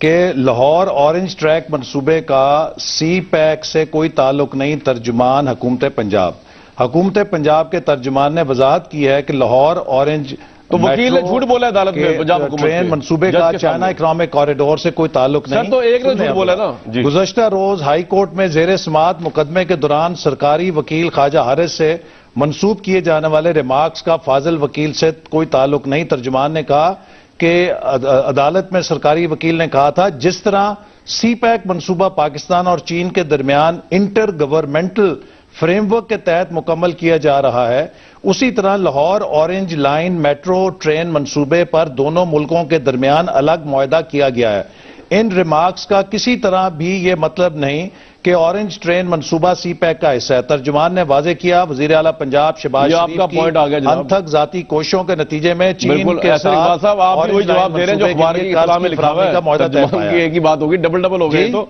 Speaker 2: کہ لاہور اورنج ٹریک منصوبے کا سی پیک سے کوئی تعلق نہیں. ترجمان حکومت پنجاب کے ترجمان نے وضاحت کی ہے کہ لاہور اورنج
Speaker 1: تو وکیل نے جھوٹ بولا عدالت میں پنجاب حکومت
Speaker 2: ٹرین منصوبے کا چائنا اکنامک کوریڈور سے کوئی تعلق نہیں.
Speaker 1: سر تو ایک نے جھوٹ بولا نا.
Speaker 2: گزشتہ روز ہائی کورٹ میں زیر سماعت مقدمے کے دوران سرکاری وکیل خواجہ حارث سے منسوب کیے جانے والے ریمارکس کا فاضل وکیل سے کوئی تعلق نہیں. ترجمان نے کہا کہ عدالت میں سرکاری وکیل نے کہا تھا جس طرح سی پیک منصوبہ پاکستان اور چین کے درمیان انٹر گورنمنٹل فریم ورک کے تحت مکمل کیا جا رہا ہے، اسی طرح Lahore orange line metro train منصوبے پر دونوں ملکوں کے درمیان الگ معاہدہ کیا گیا ہے. ان ریمارکس کا کسی طرح بھی یہ مطلب نہیں کہ اورنج ٹرین منصوبہ سی پیک کا حصہ ہے. ترجمان نے واضح کیا وزیر اعلیٰ پنجاب شہباز شریف کی انتھک ذاتی کوششوں کے نتیجے میں چین کے ساتھ
Speaker 1: وہی جواب دے رہے ہیں جو اخبار کی اطلاع میں لکھا ہوا ہے.
Speaker 2: معاہدہ طے پایا.
Speaker 1: ایک ہی بات ہوگی، ڈبل ہو گئی. تو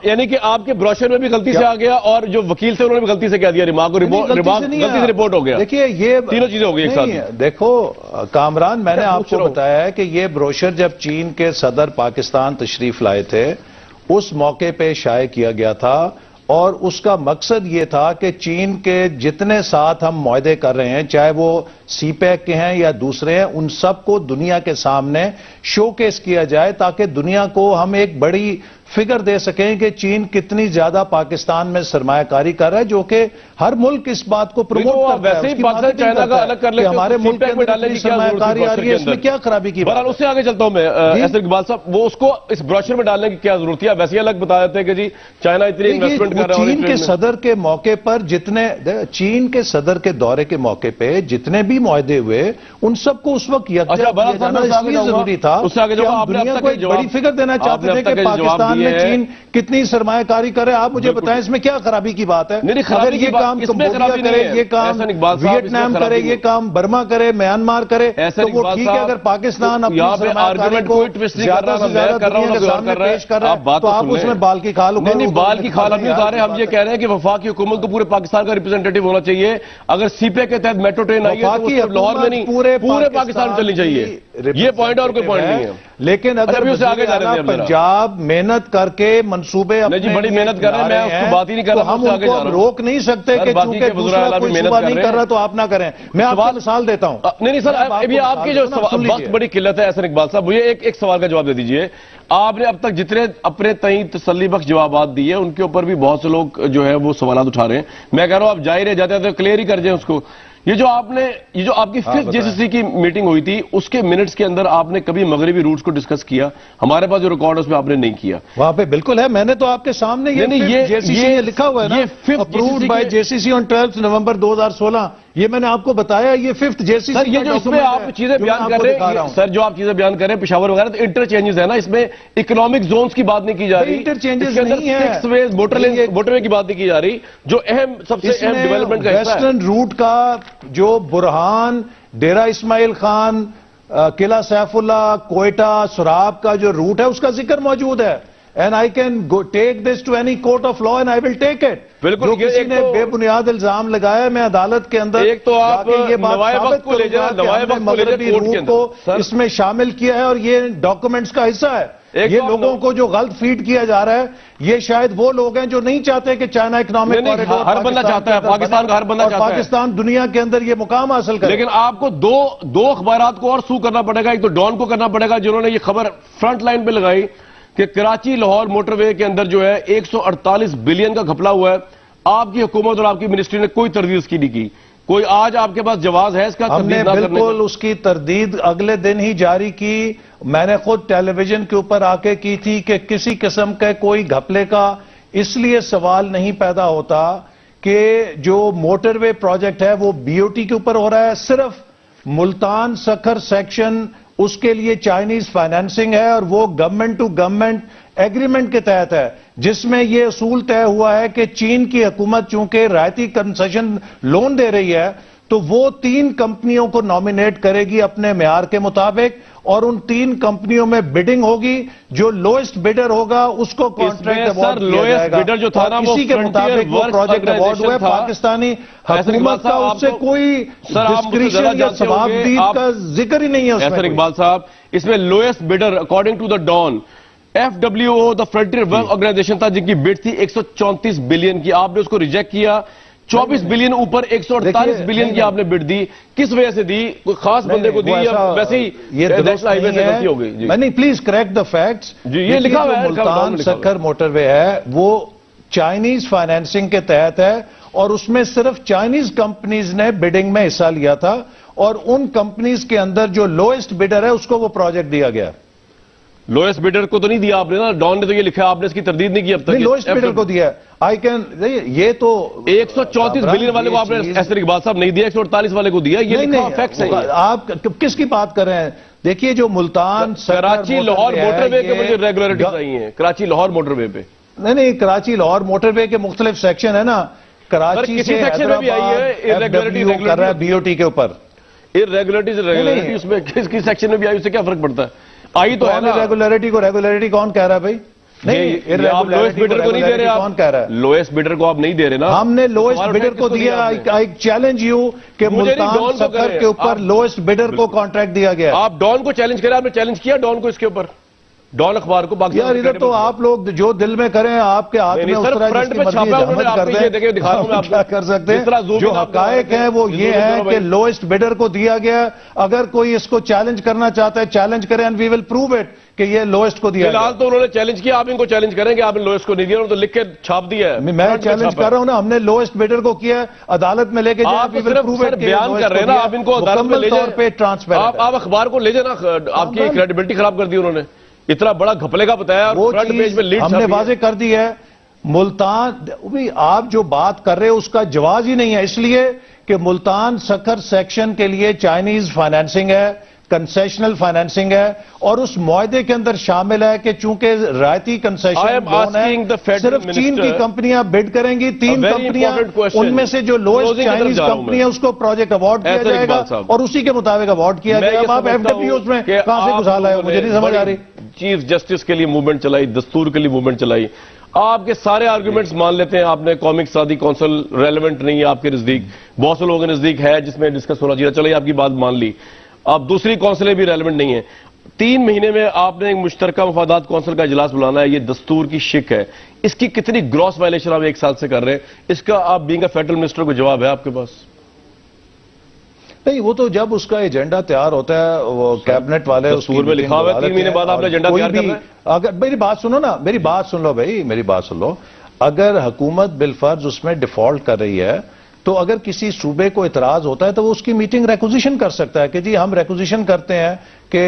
Speaker 1: یعنی کہ آپ کے بروشر میں بھی غلطی سے آ گیا اور جو وکیل سے انہوں نے بھی غلطی سے کہہ دیا، ریمارک غلطی سے رپورٹ ہو گیا.
Speaker 2: دیکھیے یہ
Speaker 1: تینوں چیزیں ہو گئی ایک ساتھ.
Speaker 2: دیکھو کامران، میں نے آپ کو بتایا ہے کہ یہ بروشر جب چین کے صدر پاکستان تشریف لائے تھے اس موقع پہ شائع کیا گیا تھا، اور اس کا مقصد یہ تھا کہ چین کے جتنے ساتھ ہم معاہدے کر رہے ہیں، چاہے وہ سی پیک کے ہیں یا دوسرے ہیں، ان سب کو دنیا کے سامنے شو کیس کیا جائے تاکہ دنیا کو ہم ایک بڑی فگر دے سکیں کہ چین کتنی زیادہ پاکستان میں سرمایہ کاری کر رہا ہے، جو کہ ہر ملک اس بات کو پروموٹ کرتا ہے.
Speaker 1: ویسے ہی پاکستان چائنا کا الگ کر لیں
Speaker 2: ہمارے ملک کے اندر سرمایہ کاری آ رہی ہے، اس میں کیا خرابی کی بات ہے؟
Speaker 1: اس سے آگے چلتا ہوں میں. ایسر اقبال صاحب، وہ اس کو اس بروشر میں ڈالنے کی کیا ضرورت ہے؟ ویسے ہی الگ بتا دیتے ہیں کہ جی چائنا اتنی انویسٹمنٹ کر رہا ہے.
Speaker 2: چین کے صدر کے موقع پر چین کے صدر کے دورے کے موقع پہ جتنے بھی معاہدے ہوئے ان سب کو اس وقت یکجا کیا جانا اس لیے ضروری تھا کہ ہم دنیا کو ایک بڑی فگر دینا چاہتے تھے کہ پاکستان میں چین کتنی سرمایہ کاری کرے. آپ مجھے بتائیں اس میں کیا خرابی کی بات ہے؟ اگر یہ کام کمبوڈیا کرے، یہ کام ویتنام کرے، یہ کام برما کرے، میانمار کرے تو وہ ٹھیک ہے. اگر پاکستان اپنی سرمایہ کاری کو زیادہ سے زیادہ دنیا کے سامنے پیش کر رہا ہے تو آپ اس میں بال کی کھال
Speaker 1: نہیں، بال کی کھال ہم نہیں اتارے. ہم یہ کہہ رہے ہیں کہ وفاقی حکومت کو پورے پاکستان کا ریپرزینٹیٹو ہونا چاہیے. اگر سی پیک کے تحت میٹرو ٹرین آئی ہے تو لاہور میں نہیں پورے پاکستان میں چلنی چاہیے. یہ پوائنٹ اور کوئی پوائنٹ نہیں ہے.
Speaker 2: لیکن اگر پنجاب محنت کر کے منصوبے
Speaker 1: بڑی محنت کر رہے ہیں، میں اس کو بات ہی نہیں کر رہا.
Speaker 2: ہم ان کو روک نہیں سکتے کہ چونکہ دوسرا کوئی صوبہ نہیں کر رہا تو آپ نہ کریں. میں آپ کو مثال دیتا ہوں.
Speaker 1: نہیں سر، ابھی آپ کی جو وقت بڑی قلت ہے احسن اقبال صاحب، مجھے ایک سوال کا جواب دے دیجئے. آپ نے اب تک جتنے اپنے تئیں تسلی بخش جوابات دیے ان کے اوپر بھی بہت سے لوگ جو ہے وہ سوالات اٹھا رہے ہیں. میں کہہ رہا ہوں آپ جائے رہے جاتے ہیں تو کلیئر ہی کر جائیں اس کو. یہ جو آپ کی 5th JCC کی میٹنگ ہوئی تھی اس کے منٹس کے اندر آپ نے کبھی مغربی روٹس کو ڈسکس کیا؟ ہمارے پاس جو ریکارڈ ہے اس میں آپ نے نہیں کیا.
Speaker 2: وہاں پہ بالکل ہے، میں نے تو آپ کے سامنے یہ لکھا ہوا ہے نا، اپرووڈ بائی JCC on 12 نومبر 2016. یہ میں نے آپ کو بتایا یہ 5th JCC.
Speaker 1: سر یہ جو اس میں آپ چیزیں بیان کر رہے ہیں، سر جو آپ چیزیں بیان کر رہے ہیں پشاور وغیرہ تو انٹرچینجز ہے نا، اس میں اکنامک زونز کی بات نہیں کی جا رہی.
Speaker 2: انٹرچینجز نہیں ہے،
Speaker 1: 6 ویز موٹر وے کی بات نہیں کی جا رہی جو اہم سب سے اہم ڈیولپمنٹ کا حصہ ہے.
Speaker 2: ویسٹرن روٹ کا جو برہان، ڈیرہ اسماعیل خان، قلعہ سیف اللہ، کوئٹہ، سراب کا جو روٹ ہے اس کا ذکر موجود ہے. And I can take this to any court of law and I will take it. جو کسی نے بے بنیاد الزام لگایا میں عدالت کے اندر
Speaker 1: ایک تو آپ
Speaker 2: یہ بات ثابت
Speaker 1: کو لے جائیں
Speaker 2: مغربی روٹ کو اس میں شامل کیا ہے اور یہ ڈاکومنٹس کا حصہ ہے. یہ لوگوں کو جو غلط فیڈ کیا جا رہا ہے یہ شاید وہ لوگ ہیں جو نہیں چاہتے کہ چائنا اکنامک کوریڈور
Speaker 1: ہر بندہ چاہتا ہے، پاکستان کا ہر بندہ چاہتا ہے
Speaker 2: پاکستان دنیا کے اندر یہ مقام حاصل کرے.
Speaker 1: لیکن آپ کو دو اخبارات کو اور سو کرنا پڑے گا. ایک تو ڈان کو کرنا پڑے گا جنہوں نے یہ خبر فرنٹ لائن پہ لگائی کہ کراچی لاہور موٹر وے کے اندر جو ہے 148 بلین کا گھپلا ہوا ہے. آپ کی حکومت اور آپ کی منسٹری نے کوئی تردید اس کی نہیں کی. کوئی آج آپ کے پاس جواز ہے اس کا
Speaker 2: ہم نے
Speaker 1: تردید نہ کرنے کا؟
Speaker 2: بالکل اس کی تردید اگلے دن ہی جاری کی. میں نے خود ٹیلی ویژن کے اوپر آ کے کی تھی کہ کسی قسم کا کوئی گھپلے کا اس لیے سوال نہیں پیدا ہوتا کہ جو موٹر وے پروجیکٹ ہے وہ بی او ٹی کے اوپر ہو رہا ہے. صرف ملتان سکھر سیکشن اس کے لیے چائنیز فائنینسنگ ہے اور وہ گورنمنٹ ٹو گورنمنٹ ایگریمنٹ کے تحت ہے, جس میں یہ اصول طے ہوا ہے کہ چین کی حکومت چونکہ رعایتی کنسیشن لون دے رہی ہے تو وہ 3 کمپنیوں کو نامینیٹ کرے گی اپنے معیار کے مطابق, اور ان 3 کمپنیوں میں بیڈنگ ہوگی. جو لوئسٹ بیڈر ہوگا اس کو کانٹریکٹ ایوارڈ دیا جائے گا.
Speaker 1: بیڈر جو تھا نا وہ
Speaker 2: اسی کے مطابق وہ پروجیکٹ ایوارڈ ہوا ہے. پاکستانی حکومت کا اس سے کوئی ڈسکریشن یا ثوابدید کا ذکر ہی نہیں ہے اس میں.
Speaker 1: اقبال صاحب, اس میں lowest bidder according to the Dawn FWO the frontier work organization تھا جن کی بڈ تھی 134 بلین کی. آپ نے اس کو ریجیکٹ کیا. 24 بلین اوپر 148 بلین کی آپ نے بڈ دی. کس وجہ سے دی؟ کوئی خاص بندے کو دی یا ویسے ہی نیشنل ہائی وے سے غلطی ہو گئی؟
Speaker 2: میں نہیں, پلیز کریکٹ دا فیکٹس.
Speaker 1: جی یہ لکھا ہوا ہے
Speaker 2: ملتان سکھر موٹر وے ہے وہ چائنیز فائنینسنگ کے تحت ہے اور اس میں صرف چائنیز کمپنیز نے بڈنگ میں حصہ لیا تھا اور ان کمپنیز کے اندر جو لوئسٹ بڈر ہے اس کو وہ پروجیکٹ دیا گیا.
Speaker 1: لوئسٹ بیڈر کو تو نہیں دیا آپ نے نا, ڈان نے تو یہ لکھا, آپ نے اس کی تردید نہیں کی اب تک.
Speaker 2: لوئسٹ بیڈر کو دیا. آئی کین, یہ تو
Speaker 1: 134 بلین والے کو آپ نے ایسر اقبال صاحب نہیں دیا, 148 والے کو دیا. یہ لکھا فیکٹس ہے.
Speaker 2: آپ کس کی بات کر رہے ہیں؟ دیکھیے جو ملتان
Speaker 1: کراچی لاہور موٹر وے کے مجھے ریگولیرٹیز آئی ہیں. کراچی لاہور موٹر وے پہ
Speaker 2: نہیں, کراچی لاہور موٹر وے کے مختلف سیکشن ہے نا. کراچی سے
Speaker 1: سیکشن میں بھی آئی ہے
Speaker 2: حیدرآباد کر رہا ہے بی او ٹی کے اوپر.
Speaker 1: ریگولیرٹی اس میں کس کی سیکشن میں بھی آئی, اس سے کیا فرق پڑتا ہے؟ آئی تو ہے نا.
Speaker 2: ریگولیرٹی کون کہہ رہا ہے بھائی؟ نہیں,
Speaker 1: آپ لوئسٹ بیڈر کو نہیں دے رہے.
Speaker 2: کون کہہ رہا ہے
Speaker 1: لوئسٹ بیڈر کو آپ نہیں دے رہے نا.
Speaker 2: ہم نے لوئسٹ بیڈر کو دیا. آئی چیلنج یو کہ ملتان سکھر کے اوپر لوئسٹ بیڈر کو کانٹریکٹ دیا گیا.
Speaker 1: آپ ڈان کو چیلنج کریں, آپ نے چیلنج کیا ڈان کو اس کے اوپر, ڈان اخبار کو.
Speaker 2: یار ادھر تو آپ لوگ جو دل میں کریں, آپ کے ہاتھ میں اس طرح جس کی مرضی حمد کر دیں. ہم کیا کر سکتے ہیں؟ جو حقائق ہیں وہ یہ ہے کہ لوئسٹ بیڈر کو دیا گیا. اگر کوئی اس کو چیلنج کرنا چاہتا ہے چیلنج کریں, and we will prove it کہ یہ لوئسٹ کو دیا.
Speaker 1: فی الحال تو انہوں نے چیلنج کیا, آپ ان کو چیلنج کریں کہ آپ نے لوئسٹ کو نہیں دیا, انہوں نے تو لکھ کے چھاپ دیا ہے.
Speaker 2: میں چیلنج کر رہا ہوں نا, ہم نے لوئسٹ بیڈر کو کیا, عدالت میں لے کے
Speaker 1: آپ بیان کر رہے ہیں نا, آپ ان کو عدالت میں لے جائیں. آپ اخبار کو لے جائیں نا, آپ کی کریڈیبلٹی خراب کر دی انہوں نے. اتنا بڑا گھپلے کا بتایا,
Speaker 2: وہ چیز ہم نے واضح کر دی ہے. ملتان, آپ جو بات کر رہے ہیں اس کا جواز ہی نہیں ہے, اس لیے کہ ملتان سکھر سیکشن کے لیے چائنیز فائنینسنگ ہے, کنسیشنل فائنینسنگ ہے, اور اس معاہدے کے اندر شامل ہے کہ چونکہ رعایتی کنسیشن لون ہے, صرف چین کی کمپنیاں بڈ کریں گی. 3 کمپنیاں, ان میں سے جو لوئسٹ چائنیز کمپنی ہے اس کو پروجیکٹ ایوارڈ کیا جائے گا اور اسی کے مطابق ایوارڈ کیا جائے گا. آپ ایف ڈبلیو اس میں کہاں سے گھسا لائے ہو, مجھے نہیں سمجھ آ رہی.
Speaker 1: چیف جسٹس کے لیے موومنٹ چلائی, دستور کے لیے موومنٹ چلائی. آپ کے سارے آرگومنٹس مان لیتے ہیں, آپ نے قومی اقتصادی کونسل ریلیونٹ نہیں ہے آپ کے نزدیک, بہت سے لوگوں کے نزدیک ہے جس میں ڈسکس ہونا چاہیے. چلے آپ کی بات مان لی. اب دوسری کونسلیں بھی ریلیونٹ نہیں ہیں. 3 مہینے میں آپ نے ایک مشترکہ مفادات کونسل کا اجلاس بلانا ہے, یہ دستور کی شک ہے. اس کی کتنی گراس وائلیشن آپ 1 سال سے کر رہے ہیں, اس کا آپ بینگ اے فیڈرل منسٹر کو جواب ہے آپ کے پاس؟
Speaker 2: نہیں, وہ تو جب اس کا ایجنڈا تیار ہوتا ہے وہ کیبنٹ والے
Speaker 1: دستور میں لکھا ہوا ہے 3 مہینے بعد آپ نے ایجنڈا تیار کرنا ہے.
Speaker 2: اگر میری بات سنو نا, میری بات سن لو بھائی, میری بات سن لو. اگر حکومت بالفرض اس میں ڈیفالٹ کر رہی ہے تو اگر کسی صوبے کو اعتراض ہوتا ہے تو وہ اس کی میٹنگ ریکوزیشن کر سکتا ہے کہ جی ہم ریکوزیشن کرتے ہیں کہ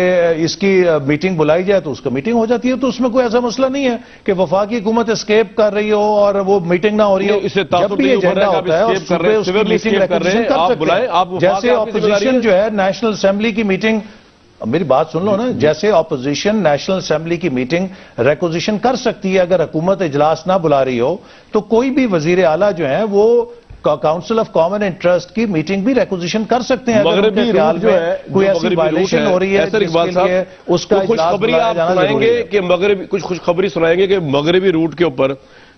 Speaker 2: اس کی میٹنگ بلائی جائے, تو اس کا میٹنگ ہو جاتی ہے. تو اس میں کوئی ایسا مسئلہ نہیں ہے کہ وفاقی حکومت اسکیپ کر رہی ہو اور وہ میٹنگ نہ ہو رہی ہو. جب بھی ایجنڈا ہوتا ہے اور صوبے اس کی میٹنگ ریکوزیشن کر سکتے ہیں. جیسے اپوزیشن جو ہے نیشنل اسمبلی کی میٹنگ, میری بات سن لو نا, جیسے اپوزیشن نیشنل اسمبلی کی میٹنگ ریکوزیشن کر سکتی ہے اگر حکومت اجلاس نہ بلا رہی ہو, تو کوئی بھی وزیر اعلیٰ جو ہیں وہ کاؤنسل آف کامن انٹرسٹ کی میٹنگ بھی ریکوزیشن کر سکتے ہیں.
Speaker 1: مغربی روٹ جو ہے,
Speaker 2: کوئی ایسی وائلیشن ہو رہی ہے جس کے لیے اس کا اجلاس بلایا جانا ضروری ہے.
Speaker 1: کہ کچھ خوشخبری سنائیں گے کہ مغربی روٹ کے اوپر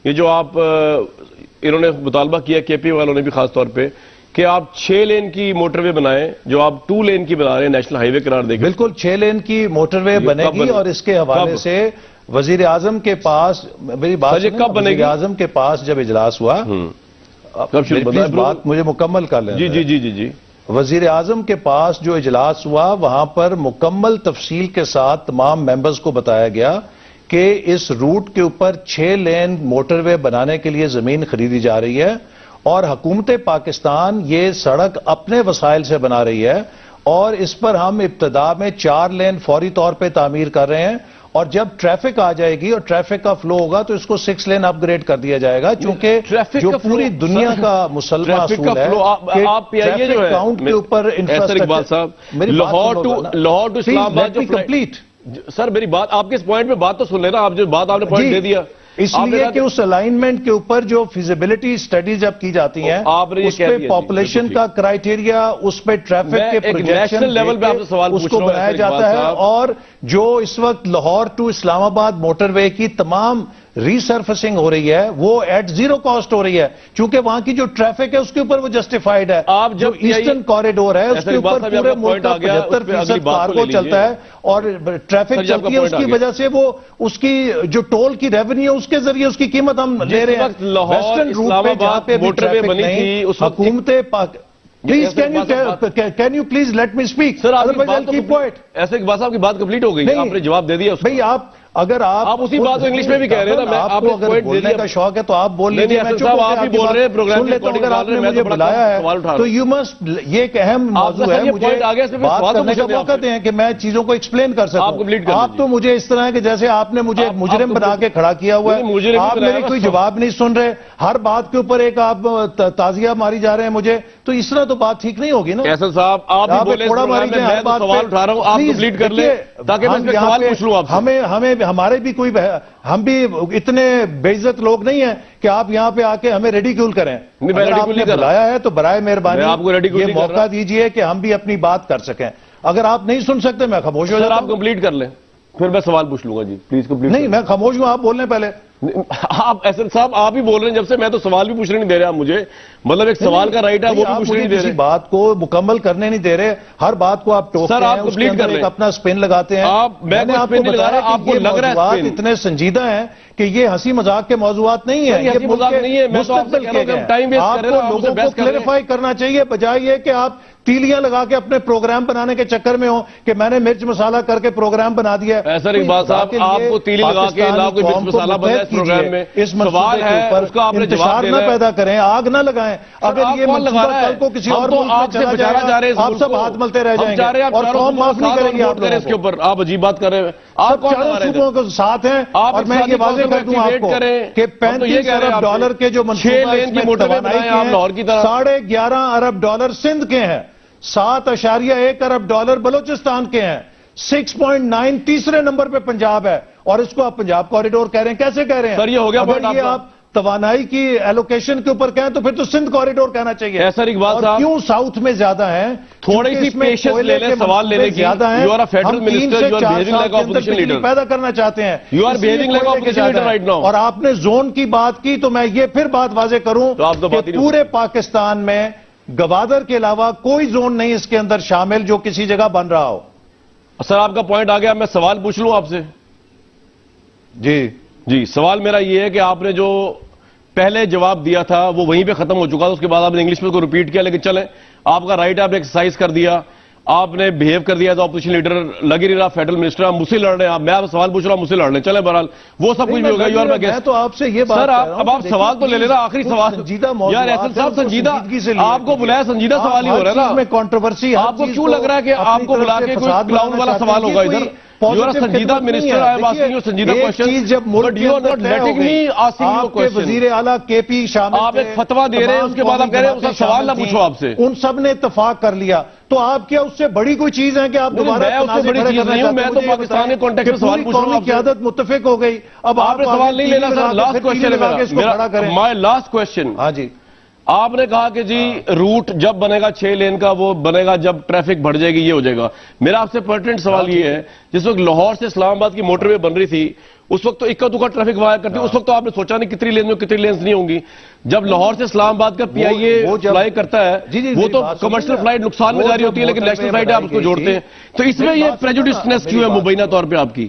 Speaker 1: یہ جو آپ انہوں نے مطالبہ کیا کے پی والوں نے بھی خاص طور پہ کہ آپ 6 لین کی موٹر وے بنائیں, جو آپ 2 لین کی بنا رہے ہیں, نیشنل ہائی وے قرار دیں گے.
Speaker 2: بالکل 6 لین کی موٹر وے بنے گی, اور اس کے حوالے سے وزیر اعظم کے پاس, میری بات وزیر اعظم کے پاس جب اجلاس ہوا, بات مجھے مکمل کر لیں.
Speaker 1: جی جی جی جی جی
Speaker 2: وزیر اعظم کے پاس جو اجلاس ہوا وہاں پر مکمل تفصیل کے ساتھ تمام ممبرز کو بتایا گیا کہ اس روٹ کے اوپر 6 لین موٹر وے بنانے کے لیے زمین خریدی جا رہی ہے اور حکومت پاکستان یہ سڑک اپنے وسائل سے بنا رہی ہے اور اس پر ہم ابتدا میں 4 لین فوری طور پہ تعمیر کر رہے ہیں اور جب ٹریفک آ جائے گی اور ٹریفک کا فلو ہوگا تو اس کو 6 لین اپ گریڈ کر دیا جائے گا چونکہ جو پوری دنیا کا مسلمہ اصول ہے کہ
Speaker 1: آپ پی آئی اے جو ہے
Speaker 2: کاؤنٹ کے اوپر
Speaker 1: اقبال صاحب لاہور ٹو اسلام آباد جو
Speaker 2: کمپلیٹ
Speaker 1: سر میری بات آپ کے اس پوائنٹ پہ بات تو سن لینا آپ جو بات آپ نے پوائنٹ دے دیا
Speaker 2: اس لیے کہ اس الائنمنٹ کے اوپر جو فیزیبلٹی سٹڈیز جب کی جاتی ہیں اس پہ پاپولیشن کا کرائیٹیریا اس پہ ٹریفک کے پروجیکشن اس کو بنایا جاتا ہے اور جو اس وقت لاہور ٹو اسلام آباد موٹر وے کی تمام ریسرفسنگ ہو رہی ہے وہ ایٹ زیرو کاسٹ ہو رہی ہے چونکہ وہاں کی جو ٹریفک ہے اس کے اوپر وہ جسٹیفائیڈ ہے جو ایسٹرن کوریڈور ہے اس کے اوپر پورے ملک کا 75% کارگو چلتا ہے اور ٹریفک چلتی ہے اس کی وجہ سے وہ اس کی جو ٹول کی ریونیو اس کے ذریعے اس کی قیمت ہم لے رہے ہیں ویسٹرن روٹ پہ جہاں پہ بھی ٹریفک نہیں حکومت please can you please let me speak
Speaker 1: sir ایسے اقبال صاحب کی بات کمپلیٹ ہو گئی آپ نے جواب دے دیا
Speaker 2: بھائی اگر آپ
Speaker 1: اسی بات کو انگلش میں بھی کہہ رہے ہیں
Speaker 2: آپ کو اگر بولنے کا شوق ہے تو آپ بول لیجیے
Speaker 1: آپ ہی بول رہے ہیں پروگرام
Speaker 2: اگر آپ نے مجھے بلایا ہے تو یو مسٹ یہ ایک اہم موضوع ہے مجھے بات کرنے کا موقع دیں کہ میں چیزوں کو ایکسپلین کر سکوں آپ تو مجھے اس طرح ہے کہ جیسے آپ نے مجھے مجرم بنا کے کھڑا کیا ہوا ہے آپ میری کوئی جواب نہیں سن رہے ہر بات کے اوپر ایک آپ تازیہ ماری جا رہے ہیں مجھے تو اس طرح تو بات ٹھیک نہیں ہوگی نا
Speaker 1: ایسا صاحب آپ تھوڑا ماری جائیں ہر بات سوال اٹھا رہا ہوں آپ کمپلیٹ کر لیں تاکہ میں سوال پوچھ لوں آپ
Speaker 2: ہمیں ہمارے بھی کوئی ہم بھی اتنے بے عزت لوگ نہیں ہیں کہ آپ یہاں پہ آ کے ہمیں ریڈیکیول کریں اگر آپ نے بلایا ہے تو برائے مہربانی یہ موقع دیجئے کہ ہم بھی اپنی بات کر سکیں اگر آپ نہیں سن سکتے میں خاموش ہو جاتا ہوں
Speaker 1: آپ کمپلیٹ کر لیں پھر میں سوال پوچھ لوں گا جی پلیز کمپلیٹ
Speaker 2: نہیں میں خاموش ہوں آپ بول لیں پہلے
Speaker 1: آپ ایسن صاحب آپ ہی بول رہے ہیں جب سے میں تو سوال بھی پوچھنے نہیں دے رہے آپ مجھے مطلب ایک سوال کا رائٹ ہے وہ بھی پوچھنے نہیں دے رہے
Speaker 2: بات کو مکمل کرنے نہیں دے رہے ہر بات کو آپ ٹوکتے ہیں اس کے اندر ایک اپنا سپن لگاتے ہیں میں نے آپ کو بتایا کہ یہ موضوعات اتنے سنجیدہ ہیں کہ یہ ہنسی مذاق کے موضوعات نہیں ہیں یہ مستقبل کے آپ کو لوگوں کو کلیریفائی کرنا چاہیے بجائے یہ کہ آپ تیلیاں لگا کے اپنے پروگرام بنانے کے چکر میں ہوں کہ میں نے مرچ مسالہ کر کے پروگرام بنا دیا ہے
Speaker 1: ایسا اقبال صاحب آپ کو تیلی لگا کے لا کوئی مرچ مسالہ بنا اس پروگرام میں
Speaker 2: اس منصوبے کے اوپر انتشار نہ پیدا کریں آگ نہ لگائیں اگر یہ منصوبہ کل کو کسی اور ملک میں چلا جائے گا آپ سب ہاتھ ملتے رہ جائیں گے اور قوم معاف نہیں کرے گی آپ لوگوں
Speaker 1: اس کے اوپر آپ عجیب بات کر رہے ہیں
Speaker 2: آپ چاروں صوبوں کے ساتھ ہیں اور میں یہ واضح کر دوں آپ کو کہ 35 ارب ڈالر کے جو منصوبہ اس میں توانائی کے ہیں 11.5 ارب ڈالر سندھ کے ہیں 7.1 ارب ڈالر بلوچستان کے ہیں 6.9 تیسرے نمبر پہ پنجاب ہے اور اس کو آپ پنجاب کوریڈور کہہ رہے ہیں کیسے کہہ رہے ہیں
Speaker 1: سر یہ ہو گیا
Speaker 2: اگر یہ آپ توانائی کی ایلوکیشن کے اوپر کہیں تو پھر تو سندھ کوریڈور کہنا چاہیے
Speaker 1: سر اقبال صاحب
Speaker 2: کیوں ساؤتھ میں زیادہ ہیں
Speaker 1: تھوڑی سی پیشنس لے لیں سوال لینے کی
Speaker 2: زیادہ ہیں ہم 3 سے 4 سال کے اندر بجلی پیدا کرنا چاہتے ہیں اور آپ نے زون کی بات کی تو میں یہ پھر بات واضح کروں کہ پورے پاکستان میں گوادر کے علاوہ کوئی زون نہیں اس کے اندر شامل جو کسی جگہ بن رہا ہو
Speaker 1: سر آپ کا پوائنٹ آ گیا میں سوال پوچھ لوں آپ سے جی سوال میرا یہ ہے کہ آپ نے جو پہلے جواب دیا تھا وہ وہیں پہ ختم ہو چکا تھا اس کے بعد آپ نے انگلش میں کو ریپیٹ کیا لیکن چلیں آپ کا رائٹ ہے آپ نے ایکسرسائز کر دیا آپ نے بہیو کر دیا تو اپوزیشن لیڈر لگ ہی نہیں رہا فیڈرل منسٹر آپ مجھ سے لڑ رہے ہیں میں آپ سوال پوچھ رہا ہوں مجھ سے لڑ رہے ہیں چلیں بہرحال وہ سب کچھ بھی ہوگا یو آر مائی گیسٹ
Speaker 2: تو آپ سے یہ بات
Speaker 1: سر اب آپ سوال تو لے لینا آخری سوال یار احسن صاحب سنجیدہ آپ کو بلایا سنجیدہ سوال ہی ہو رہا ہے نا
Speaker 2: میں کنٹروورسی
Speaker 1: آپ کو کیوں لگ رہا ہے کہ آپ کو بلا کے کوئی کلاؤن والا سوال ہوگا ادھر You are a سنجیدہ minister I am asking you سنجیدہ questions but you are not letting me asking you a question
Speaker 2: وزیر اعلیٰ کے پی شامل
Speaker 1: آپ ایک فتویٰ دے رہے ہیں اس کے بعد آپ کہہ رہے ہیں اس کا سوال نہ پوچھو آپ سے
Speaker 2: ان سب نے اتفاق کر لیا تو آپ کیا اس سے بڑی کوئی چیز ہے کہ آپ دوبارہ
Speaker 1: میں اس سے بڑی چیز نہیں ہوں میں تو پاکستان کے کانٹیکٹ میں سوال پوچھ رہا ہوں آپ سے
Speaker 2: قیادت متفق ہو گئی اب
Speaker 1: آپ نے سوال نہیں لینا سر لاسٹ کوشچن ہے میرا my last question
Speaker 2: ہاں جی
Speaker 1: آپ نے کہا کہ جی روٹ جب بنے گا 6 لین کا وہ بنے گا جب ٹریفک بڑھ جائے گی یہ ہو جائے گا میرا آپ سے پرٹینٹ سوال یہ ہے جس وقت لاہور سے اسلام آباد کی موٹر وے بن رہی تھی اس وقت تو اکا دکا ٹریفک وہاں کرتی اس وقت تو آپ نے سوچا نہیں کتنی لین میں کتنی لینز نہیں ہوں گی جب لاہور سے اسلام آباد کا پی آئی اے فلائی کرتا ہے وہ تو کمرشل فلائٹ نقصان میں جاری ہوتی ہے لیکن نیشنل فلائٹ آپ اس کو جوڑتے ہیں تو اس میں یہ پریجوڈسنس کیوں ہے مبینہ طور پہ آپ کی